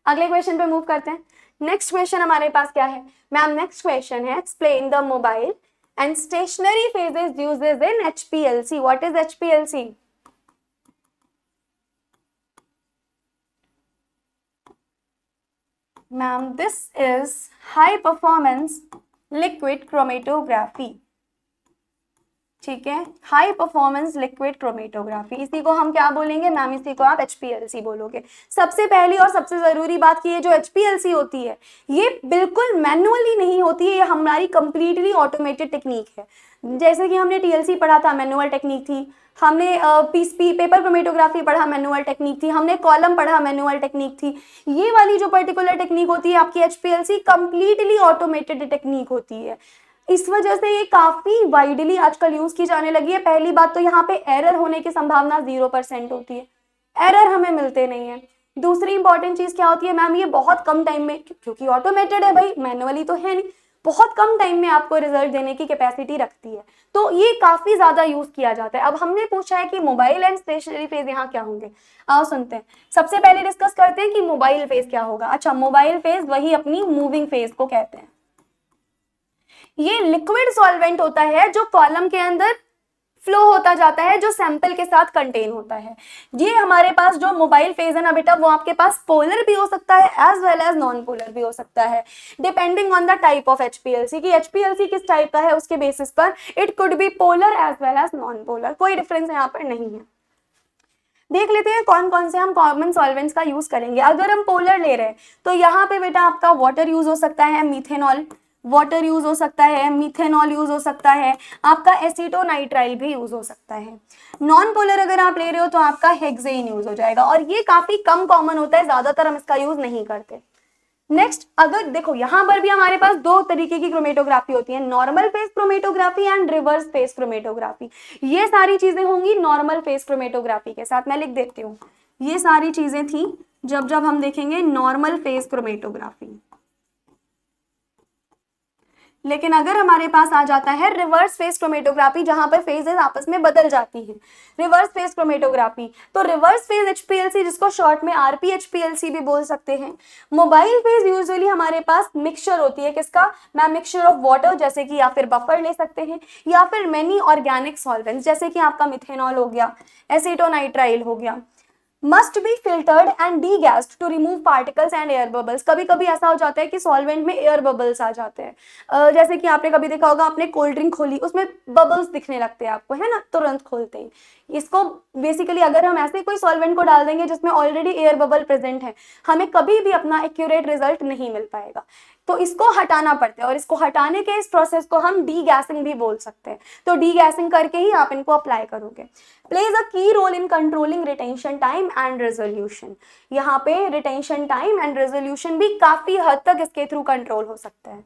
अगले क्वेश्चन पे मूव करते हैं। नेक्स्ट क्वेश्चन हमारे पास क्या है मैम? नेक्स्ट क्वेश्चन है explain the mobile and stationary phases uses in HPLC। What is HPLC? Ma'am this is high performance liquid chromatography. ठीक है, हाई परफॉर्मेंस लिक्विड क्रोमेटोग्राफी, इसी को हम क्या बोलेंगे मैम? इसी को आप HPLC बोलोगे। सबसे पहली और सबसे जरूरी बात की ये जो HPLC होती है ये बिल्कुल मैनुअली नहीं होती है, ये हमारी कंप्लीटली ऑटोमेटेड टेक्निक है। जैसे कि हमने TLC पढ़ा था, मैनुअल टेक्निक थी। हमने पेपर क्रोमेटोग्राफी पढ़ा, मैनुअल टेक्निक थी। हमने कॉलम पढ़ा, मैनुअल टेक्निक थी। ये वाली जो पर्टिकुलर टेक्निक होती है आपकी HPLC कंप्लीटली ऑटोमेटेड टेक्निक होती है। इस वजह से ये काफी वाइडली आजकल यूज की जाने लगी है। पहली बात तो यहाँ पे एरर होने की संभावना 0% होती है, एरर हमें मिलते नहीं है। दूसरी इंपॉर्टेंट चीज क्या होती है मैम? ये बहुत कम टाइम में, क्योंकि ऑटोमेटेड है भाई, मैनुअली तो है नहीं, बहुत कम टाइम में आपको रिजल्ट देने की कैपेसिटी रखती है। तो ये काफी ज्यादा यूज किया जाता है। अब हमने पूछा है कि मोबाइल एंड स्टेशनरी फेज यहाँ क्या होंगे, आओ सुनते हैं। सबसे पहले डिस्कस करते हैं कि मोबाइल फेज क्या होगा। अच्छा, मोबाइल फेज वही अपनी मूविंग फेज को कहते हैं। ये लिक्विड सॉल्वेंट होता है जो कॉलम के अंदर फ्लो होता जाता है, जो सैंपल के साथ कंटेन होता है। ये हमारे पास जो मोबाइल फेज है ना बेटा, वो आपके पास पोलर भी हो सकता है as well as non polar भी हो सकता है, depending on the type of HPLC कि HPLC किस टाइप का है उसके बेसिस पर it could be polar as well as non polar. कोई डिफरेंस यहाँ पर नहीं है। देख लेते हैं कौन कौन से हम कॉमन सॉल्वेंट्स का यूज करेंगे। अगर हम पोलर ले रहे हैं तो यहाँ पे बेटा आपका वाटर यूज हो सकता है, मीथेनॉल वाटर यूज हो सकता है, मिथेनॉल यूज हो सकता है, आपका एसीटोनाइट्राइल भी यूज हो सकता है। नॉन पोलर अगर आप ले रहे हो तो आपका हेक्सेन यूज हो जाएगा, और ये काफी कम कॉमन होता है, ज्यादातर हम इसका यूज नहीं करते। नेक्स्ट, अगर देखो यहाँ पर भी हमारे पास दो तरीके की क्रोमेटोग्राफी होती है, normal phase chromatography and reverse phase chromatography. ये सारी चीजें होंगी नॉर्मल फेज क्रोमेटोग्राफी के साथ। मैं लिख देती हूँ, ये सारी चीजें थी जब हम देखेंगे नॉर्मल फेज क्रोमेटोग्राफी। लेकिन अगर हमारे पास आ जाता है रिवर्स फेज क्रोमेटोग्राफी, जहां पर फेजेस आपस में बदल जाती हैं, रिवर्स फेज क्रोमेटोग्राफी, तो रिवर्स फेज HPLC जिसको शॉर्ट में RP-HPLC भी बोल सकते हैं। मोबाइल फेज यूजुअली हमारे पास मिक्सचर होती है, किसका मैम? मिक्सचर ऑफ वाटर, जैसे कि या फिर बफर ले सकते हैं, या फिर मेनी ऑर्गेनिक सॉल्वेंट्स जैसे कि आपका मिथेनॉल हो गया, एसीटोनाइट्राइल हो गया। Must be filtered and degassed to remove particles and air bubbles. कभी कभी ऐसा हो जाता है कि सॉल्वेंट में एयर बबल्स आ जाते हैं, जैसे कि आपने कभी देखा होगा, आपने कोल्ड ड्रिंक खोली, उसमें बबल्स दिखने लगते हैं आपको, है ना, तुरंत खोलते ही। इसको बेसिकली अगर हम ऐसे कोई सॉल्वेंट को डाल देंगे जिसमें ऑलरेडी एयर बबल प्रेजेंट है, हमें कभी भी अपना एक्यूरेट रिजल्ट नहीं मिल पाएगा। तो इसको हटाना पड़ता है, और इसको हटाने के इस प्रोसेस को हम डीगैसिंग भी बोल सकते हैं। तो डीगैसिंग करके ही आप इनको अप्लाई करोगे। Plays a key role in controlling retention time and resolution. यहाँ पे रिटेंशन टाइम एंड रेजोल्यूशन भी काफी हद तक इसके थ्रू कंट्रोल हो सकता है।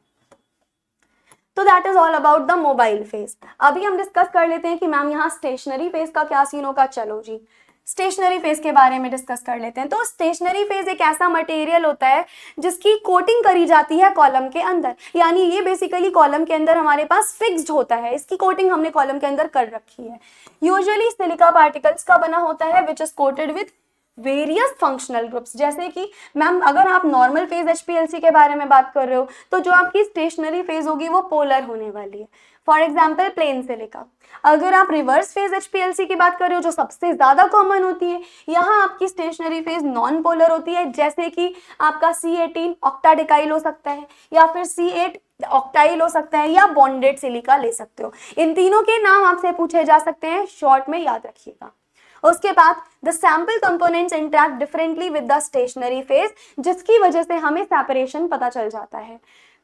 तो that is all about the mobile phase. अभी हम डिस्कस कर लेते हैं कि मैम यहाँ स्टेशनरी फेज का क्या सीन होगा। चलो जी, स्टेशनरी फेज के बारे में डिस्कस कर लेते हैं। तो स्टेशनरी फेज एक ऐसा मटेरियल होता है जिसकी कोटिंग करी जाती है कॉलम के अंदर, यानी ये बेसिकली कॉलम के अंदर हमारे पास फिक्स्ड होता है, इसकी कोटिंग हमने कॉलम के अंदर कर रखी है। यूजुअली सिलिका पार्टिकल्स का बना होता है which is coated with various functional groups. जैसे कि मैम अगर आप नॉर्मल फेज HPLC के बारे में बात कर रहे हो तो जो आपकी स्टेशनरी फेज होगी वो पोलर होने वाली है। For example plain silica. अगर आप रिवर्स फेज HPLC की बात कर रहे हो जो सबसे ज्यादा कॉमन होती है, यहाँ आपकी स्टेशनरी फेज नॉन पोलर होती है, जैसे कि आपका C18 ऑक्टाडेकाइल हो सकता है, या फिर C8 ऑक्टाइल हो सकता है, या बॉन्डेड सिलिका ले सकते हो। इन तीनों के नाम आपसे पूछे जा सकते हैं, शॉर्ट में याद रखिएगा। उसके बाद the sample components interact differently with the stationary phase, जिसकी वजह से हमें सेपरेशन पता चल जाता है।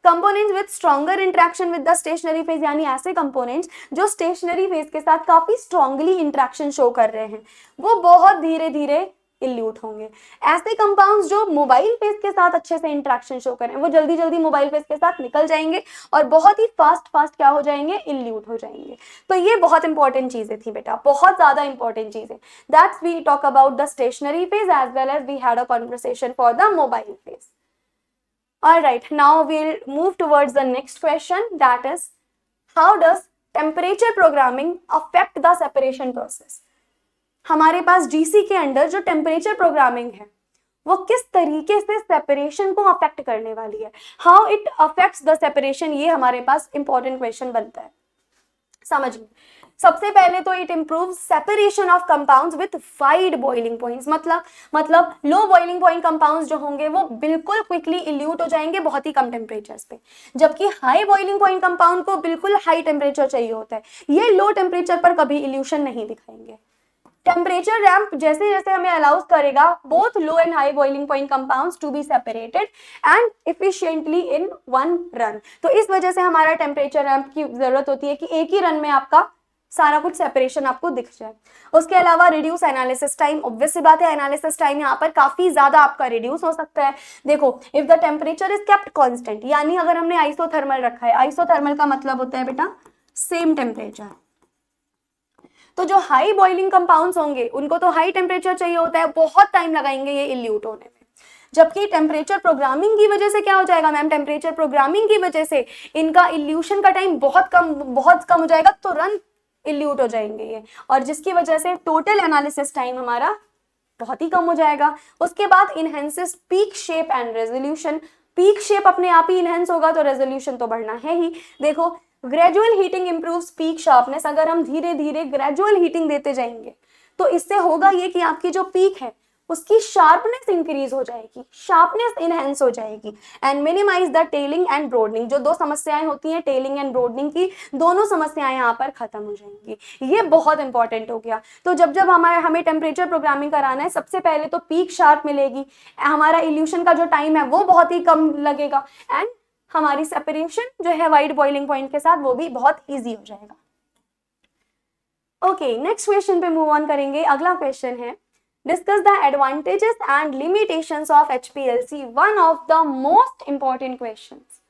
Components with stronger interaction with the stationary phase, यानी ऐसे कंपोनेंट्स जो स्टेशनरी फेज के साथ काफी स्ट्रांगली इंटरेक्शन शो कर रहे हैं, वो बहुत धीरे धीरे इल्यूट होंगे। ऐसे कंपाउंड्स जो मोबाइल फेज के साथ अच्छे से इंटरेक्शन शो करें, वो जल्दी जल्दी मोबाइल फेज के साथ निकल जाएंगे और बहुत ही फास्ट क्या हो जाएंगे, इल्यूट हो जाएंगे। तो ये बहुत इंपॉर्टेंट चीजें थी बेटा, बहुत ज्यादा इंपॉर्टेंट चीजें। That's we talk about the stationary phase as well as we had a conversation for the mobile phase. Alright, now we'll move towards the next question, that is, how does temperature programming affect the separation process? हमारे पास GC के under जो temperature programming है वो किस तरीके से separation को affect करने वाली है, how it affects the separation, ये हमारे पास इंपॉर्टेंट क्वेश्चन बनता है। समझिए, सबसे पहले तो it improves separation of compounds with wide boiling points. मतलब लो बॉइलिंग पॉइंट कंपाउंड्स जो होंगे वो बिल्कुल क्विकली इल्यूट हो जाएंगे बहुत ही कम टेम्परेचर्स पे, जबकि हाई बॉइलिंग पॉइंट कंपाउंड को बिल्कुल हाई टेम्परेचर चाहिए होता है, ये लो टेम्परेचर पर कभी इल्यूशन नहीं दिखाएंगे। टेम्परेचर रैंप जैसे जैसे हमें अलाउज करेगा both low and high boiling point compounds to be separated and efficiently in one run. तो इस वजह से हमारा टेम्परेचर रैंप की जरूरत होती है कि एक ही रन में आपका सारा कुछ सेपरेशन आपको दिख जाए। उसके अलावा रिड्यूस एनालिसिस टाइम, ऑब्वियस सी बात है एनालिसिस टाइम यहाँ पर काफी ज्यादा आपका रिड्यूस हो सकता है। देखो, if the temperature is kept constant, यानी अगर हमने आइसोथर्मल रखा है, आइसोथर्मल का मतलब होता है बेटा सेम टेम्परेचर, तो जो हाई बॉइलिंग कंपाउंड्स होंगे उनको तो हाई टेम्परेचर चाहिए होता है, बहुत टाइम लगाएंगे ये इल्यूट होने में। जबकि टेम्परेचर प्रोग्रामिंग की वजह से क्या हो जाएगा मैम, टेम्परेचर प्रोग्रामिंग की वजह से इनका इल्यूशन का टाइम बहुत कम हो जाएगा, तुरंत इल्यूट हो जाएंगे ये, और जिसकी वजह से टोटल एनालिसिस टाइम हमारा बहुत ही कम हो जाएगा। उसके बाद enhances peak shape and resolution. Peak shape अपने आप ही इनहेंस होगा तो रेजोल्यूशन तो बढ़ना है ही। देखो, gradual heating improves peak sharpness. अगर हम धीरे धीरे ग्रेजुअल हीटिंग देते जाएंगे तो इससे होगा ये कि आपकी जो पीक है उसकी शार्पनेस इंक्रीज हो जाएगी, शार्पनेस इनहेंस हो जाएगी। And minimise the tailing and broadening, जो दो समस्याएं होती हैं टेलिंग एंड ब्रोडनिंग की, दोनों समस्याएं यहाँ पर खत्म हो जाएंगी। ये बहुत इंपॉर्टेंट हो गया। तो जब हमें टेम्परेचर प्रोग्रामिंग कराना है, सबसे पहले तो पीक शार्प मिलेगी, हमारा इल्यूशन का जो टाइम है वो बहुत ही कम लगेगा, एंड हमारी सेपरेशन जो है वाइड बॉइलिंग पॉइंट के साथ वो भी बहुत ईजी हो जाएगा। ओके, नेक्स्ट क्वेश्चन पे मूव ऑन करेंगे। अगला क्वेश्चन है, discuss the advantages and limitations of HPLC, one of the most important questions।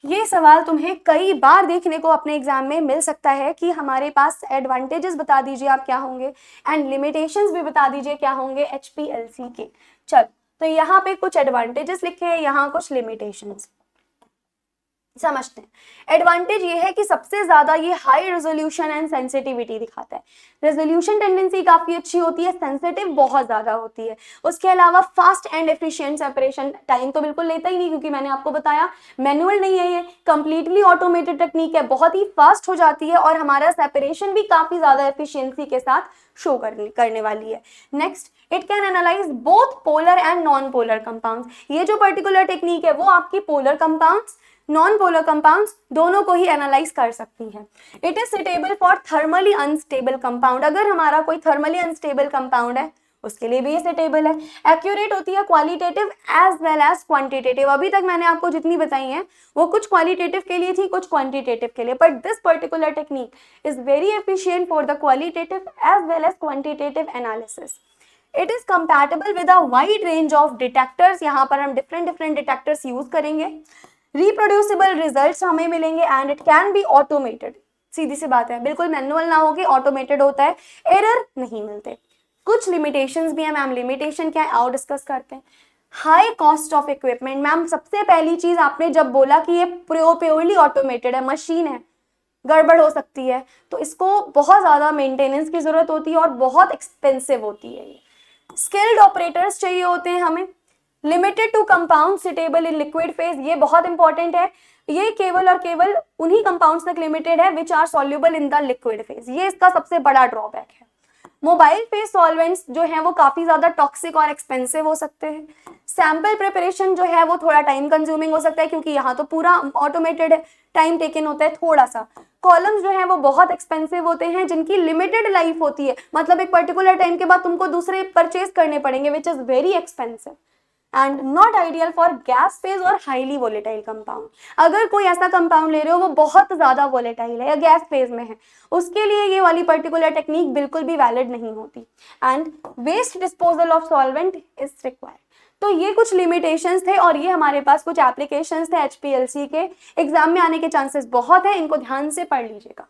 ये सवाल तुम्हें कई बार देखने को अपने एग्जाम में मिल सकता है कि हमारे पास एडवांटेजेस बता दीजिए आप क्या होंगे एंड लिमिटेशंस भी बता दीजिए क्या होंगे HPLC के। चल, तो यहाँ पे कुछ एडवांटेजेस लिखे हैं, यहाँ कुछ लिमिटेशंस। समझते हैं। एडवांटेज ये है कि सबसे ज्यादा ये हाई रेजोल्यूशन एंड सेंसिटिविटी दिखाता है। रेजोल्यूशन टेंडेंसी काफी अच्छी होती है, सेंसिटिव बहुत ज्यादा होती है। उसके अलावा fast and efficient separation, time तो बिल्कुल लेता ही नहीं क्योंकि मैंने आपको बताया मैनुअल नहीं है, ये कंप्लीटली ऑटोमेटेड टेक्निक है, बहुत ही फास्ट हो जाती है और हमारा सेपरेशन भी काफी ज्यादा एफिशिएंसी के साथ शो करने वाली है। Next, it can analyse both polar and non polar compounds. ये जो पर्टिकुलर टेक्निक है वो आपकी polar compounds, non polar compounds दोनों को ही एनालाइज कर सकती है। It is suitable for thermally unstable compound. अगर हमारा कोई थर्मली अनस्टेबल कंपाउंड है उसके लिए भी ये सुटेबल है। एक्यूरेट होती है qualitative as well as quantitative. अभी तक मैंने आपको जितनी बताई हैं वो कुछ क्वालिटेटिव के लिए थी, कुछ क्वांटिटेटिव के लिए, but this particular technique is very efficient for the qualitative as well as quantitative analysis. It is compatible with a wide range of detectors. यहाँ पर हम डिफरेंट डिटेक्टर्स यूज करेंगे। रिप्रोड्यूसिबल रिजल्ट्स हमें मिलेंगे and it can be automated. सीधी सी बात है, बिल्कुल मैनुअल ना होके ऑटोमेटेड होता है, एरर नहीं मिलते। कुछ लिमिटेशंस भी है मैम। लिमिटेशन क्या है आओ डिस्कस करते हैं। High cost of equipment. Ma'am सबसे पहली चीज आपने जब बोला कि ये प्योरली ऑटोमेटेड है, मशीन है, गड़बड़ हो सकती है, तो इसको बहुत ज्यादा मेंटेनेंस की जरूरत होती है और बहुत एक्सपेंसिव होती है। ये स्किल्ड ऑपरेटर्स चाहिए होते हैं हमें। Limited to compound suitable in liquid phase, ये बहुत इंपॉर्टेंट है। ये केवल और केवल उन्हीं कंपाउंड्स तक लिमिटेड है which are soluble in the liquid phase. ये इसका सबसे बड़ा ड्रॉबैक है। मोबाइल फेज सॉल्वेंट्स जो है वो काफी ज्यादा टॉक्सिक और एक्सपेंसिव हो सकते हैं। सैंपल प्रिपरेशन जो है वो थोड़ा टाइम कंज्यूमिंग हो सकता है क्योंकि यहाँ तो पूरा ऑटोमेटेड है, टाइम टेकन होता है थोड़ा सा। कॉलम्स जो है वो बहुत एक्सपेंसिव होते हैं जिनकी लिमिटेड लाइफ होती है, मतलब एक पर्टिकुलर टाइम के बाद तुमको दूसरे परचेज करने पड़ेंगे which is very expensive and not ideal for gas phase और हाईली वोलेटाइल कंपाउंड। अगर कोई ऐसा कंपाउंड ले रहे हो वो बहुत ज्यादा वोलेटाइल है या गैस फेज में है, उसके लिए ये वाली पर्टिकुलर टेक्निक बिल्कुल भी वैलिड नहीं होती। And waste disposal of solvent is required. तो ये कुछ लिमिटेशंस थे और ये हमारे पास कुछ एप्लीकेशंस थे एचपीएलसी के। एग्जाम में आने के चांसेस बहुत है, इनको ध्यान से पढ़ लीजिएगा।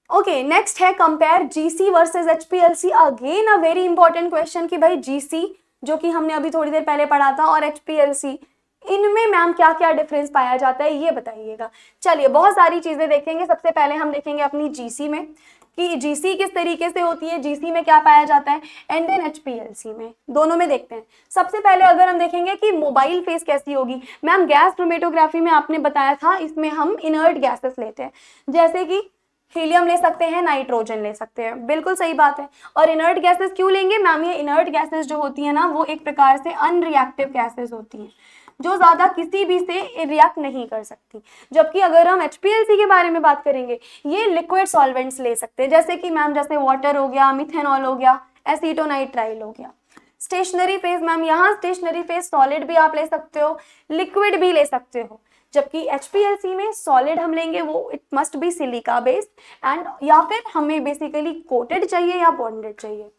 ओके, नेक्स्ट है compare GC versus HPLC. Again a very important question कि भाई जीसी जो कि हमने अभी थोड़ी देर पहले पढ़ा था और एचपीएलसी, इनमें मैम क्या क्या डिफरेंस पाया जाता है ये बताइएगा। चलिए बहुत सारी चीजें देखेंगे। सबसे पहले हम देखेंगे अपनी जीसी में कि जीसी किस तरीके से होती है, जीसी में क्या पाया जाता है, एंड देन एचपीएलसी में, दोनों में देखते हैं। सबसे पहले अगर हम देखेंगे कि मोबाइल फेज कैसी होगी, मैम गैस क्रोमेटोग्राफी में आपने बताया था इसमें हम इनर्ट गैसेस लेते हैं, जैसे कि हीलियम ले सकते हैं, नाइट्रोजन ले सकते हैं, बिल्कुल सही बात है। और इनर्ट गैसेस क्यों लेंगे मैम, ये इनर्ट गैसेस जो होती है ना वो एक प्रकार से अनरिएक्टिव गैसेस होती हैं जो ज्यादा किसी भी से रिएक्ट नहीं कर सकती। जबकि अगर हम एचपीएलसी के बारे में बात करेंगे ये लिक्विड सॉल्वेंट्स ले सकते हैं, जैसे कि मैम जैसे वाटर हो गया, मिथेनॉल हो गया, एसीटोनाइट्राइल हो गया। स्टेशनरी फेज मैम यहाँ स्टेशनरी फेज सॉलिड भी आप ले सकते हो, लिक्विड भी ले सकते हो। जबकि एचपीएलसी में सॉलिड हम लेंगे वो it must be silica based and या फिर हमें बेसिकली कोटेड चाहिए या बॉन्डेड चाहिए।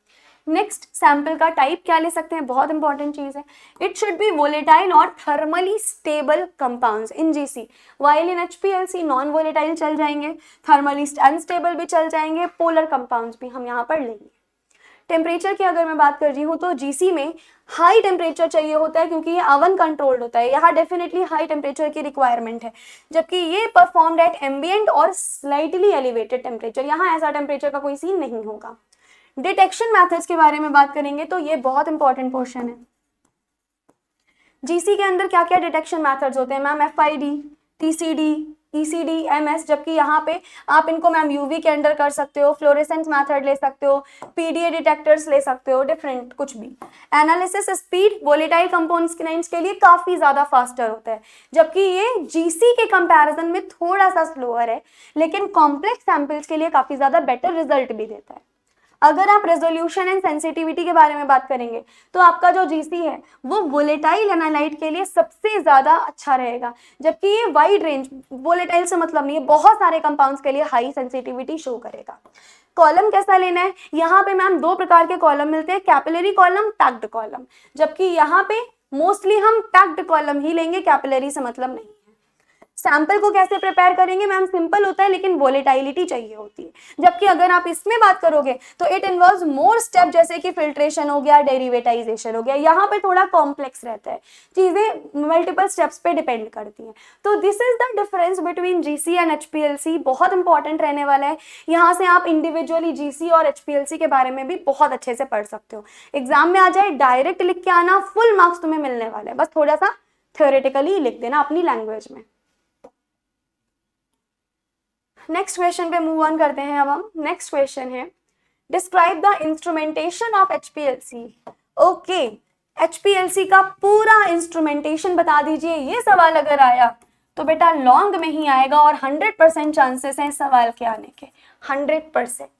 नेक्स्ट, सैंपल का टाइप क्या ले सकते हैं, बहुत इंपॉर्टेंट चीज है। इट शुड बी वोलेटाइल और thermally stable compounds in GC, while in HPLC non volatile चल जाएंगे, थर्मली अनस्टेबल भी चल जाएंगे, पोलर कंपाउंड्स भी हम यहाँ पर लेंगे। टेम्परेचर की अगर मैं बात कर रही हूँ तो जीसी में हाई टेम्परेचर चाहिए होता है क्योंकि ये ओवन कंट्रोल्ड होता है, यहाँ डेफिनेटली हाई टेम्परेचर की रिक्वायरमेंट है। जबकि ये परफॉर्म्ड एट एम्बिएंट और स्लाइटली एलिवेटेड टेम्परेचर, यहाँ ऐसा टेम्परेचर का कोई सीन नहीं होगा। डिटेक्शन मेथड्स के बारे में बात करेंगे तो ये बहुत इंपॉर्टेंट पोर्शन है। जीसी के अंदर क्या क्या डिटेक्शन मेथड्स होते हैं मैम, एफआईडी, टीसीडी, ईसीडी, एमएस, जबकि यहाँ पे आप इनको मैम यूवी के अंडर कर सकते हो, फ्लोरेसेंस मेथड ले सकते हो, पीडीए डिटेक्टर्स ले सकते हो, डिफरेंट कुछ भी। एनालिसिस स्पीड वोलेटाइल कंपोनेंट्स के लिए काफी ज्यादा फास्टर होता है, जबकि ये जीसी के कंपैरिजन में थोड़ा सा स्लोअर है, लेकिन कॉम्प्लेक्स सैंपल्स के लिए काफी ज्यादा बेटर रिजल्ट भी देता है। अगर आप रेजोल्यूशन एंड सेंसिटिविटी के बारे में बात करेंगे तो आपका जो जीसी है वो वोलेटाइल एनालाइट के लिए सबसे ज्यादा अच्छा रहेगा, जबकि ये वाइड रेंज, वोलेटाइल से मतलब नहीं है, बहुत सारे कंपाउंड्स के लिए हाई सेंसिटिविटी शो करेगा। कॉलम कैसा लेना है, यहाँ पे मैम दो प्रकार के कॉलम मिलते हैं, कैपिलरी कॉलम, पैक्ड कॉलम, जबकि यहाँ पे मोस्टली हम पैक्ड कॉलम ही लेंगे, कैपिलरी से मतलब नहीं है। सैंपल को कैसे प्रिपेयर करेंगे मैम, सिंपल होता है लेकिन वोलेटाइलिटी चाहिए होती है। जबकि अगर आप इसमें बात करोगे तो इट इन्वॉल्व्स मोर स्टेप, जैसे कि फिल्ट्रेशन हो गया, डेरिवेटाइजेशन हो गया, यहाँ पे थोड़ा कॉम्प्लेक्स रहता है, चीजें मल्टीपल स्टेप्स पे डिपेंड करती हैं। तो this is the difference between GC and HPLC, बहुत इंपॉर्टेंट रहने वाला है। यहाँ से आप इंडिविजुअली जीसी और एचपीएलसी के बारे में भी बहुत अच्छे से पढ़ सकते हो। एग्जाम में आ जाए डायरेक्ट लिख के आना, फुल मार्क्स तुम्हें मिलने वाले हैं, बस थोड़ा सा थ्योरेटिकली लिख देना अपनी लैंग्वेज में। नेक्स्ट क्वेश्चन पे मूव ऑन करते हैं अब हम। नेक्स्ट क्वेश्चन है describe the instrumentation of HPLC. Okay, HPLC का पूरा इंस्ट्रूमेंटेशन बता दीजिए। ये सवाल अगर आया तो बेटा लॉन्ग में ही आएगा और 100% चांसेस हैं सवाल के आने के, 100%।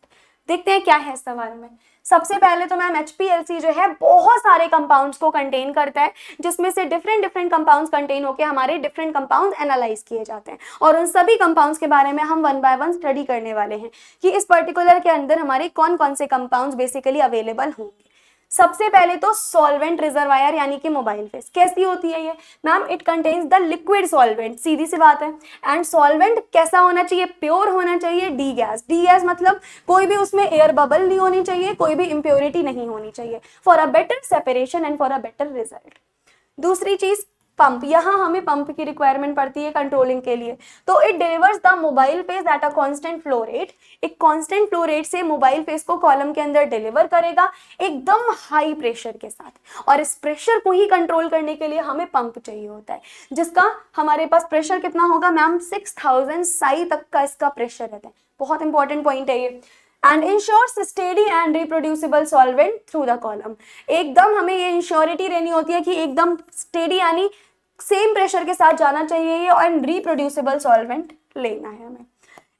देखते हैं क्या है इस सवाल में। सबसे पहले तो मैम एचपीएलसी जो है बहुत सारे कंपाउंड्स को कंटेन करता है, जिसमें से डिफरेंट कंपाउंड्स कंटेन होकर हमारे डिफरेंट कंपाउंड्स एनालाइज किए जाते हैं, और उन सभी कंपाउंड्स के बारे में हम वन बाय वन स्टडी करने वाले हैं कि इस पर्टिकुलर के अंदर हमारे कौन कौन से कंपाउंड्स बेसिकली अवेलेबल होंगे। सबसे पहले तो सॉल्वेंट रिजर्वायर यानी कि मोबाइल फेस। कैसी होती है ये ma'am, it contains the liquid solvent, सीधी सी बात है। एंड सॉल्वेंट कैसा होना चाहिए, प्योर होना चाहिए, डी गैस। डी गैस मतलब कोई भी उसमें एयर बबल नहीं होनी चाहिए, कोई भी इम्प्योरिटी नहीं होनी चाहिए, for a better separation and for a better result. दूसरी चीज पंप, यहाँ हमें पंप की रिक्वायरमेंट पड़ती है कंट्रोलिंग के लिए, तो it delivers the mobile face at a constant flow rate. एक कांस्टेंट फ्लो रेट से मोबाइल फेस को कॉलम के अंदर डिलीवर करेगा एकदम हाई प्रेशर के साथ, और इस प्रेशर को ही कंट्रोल करने के लिए हमें पंप चाहिए होता है, जिसका हमारे पास प्रेशर कितना होगा मैम, 6000 साई तक का इसका प्रेशर रहता है। बहुत इंपॉर्टेंट पॉइंट है ये। And ensures steady and reproducible solvent through the column. एकदम हमें ये इंश्योरिटी रहनी होती है कि एकदम स्टेडी यानी सेम प्रेशर के साथ जाना चाहिए ये, और रिप्रोड्यूसिबल सॉल्वेंट लेना है हमें।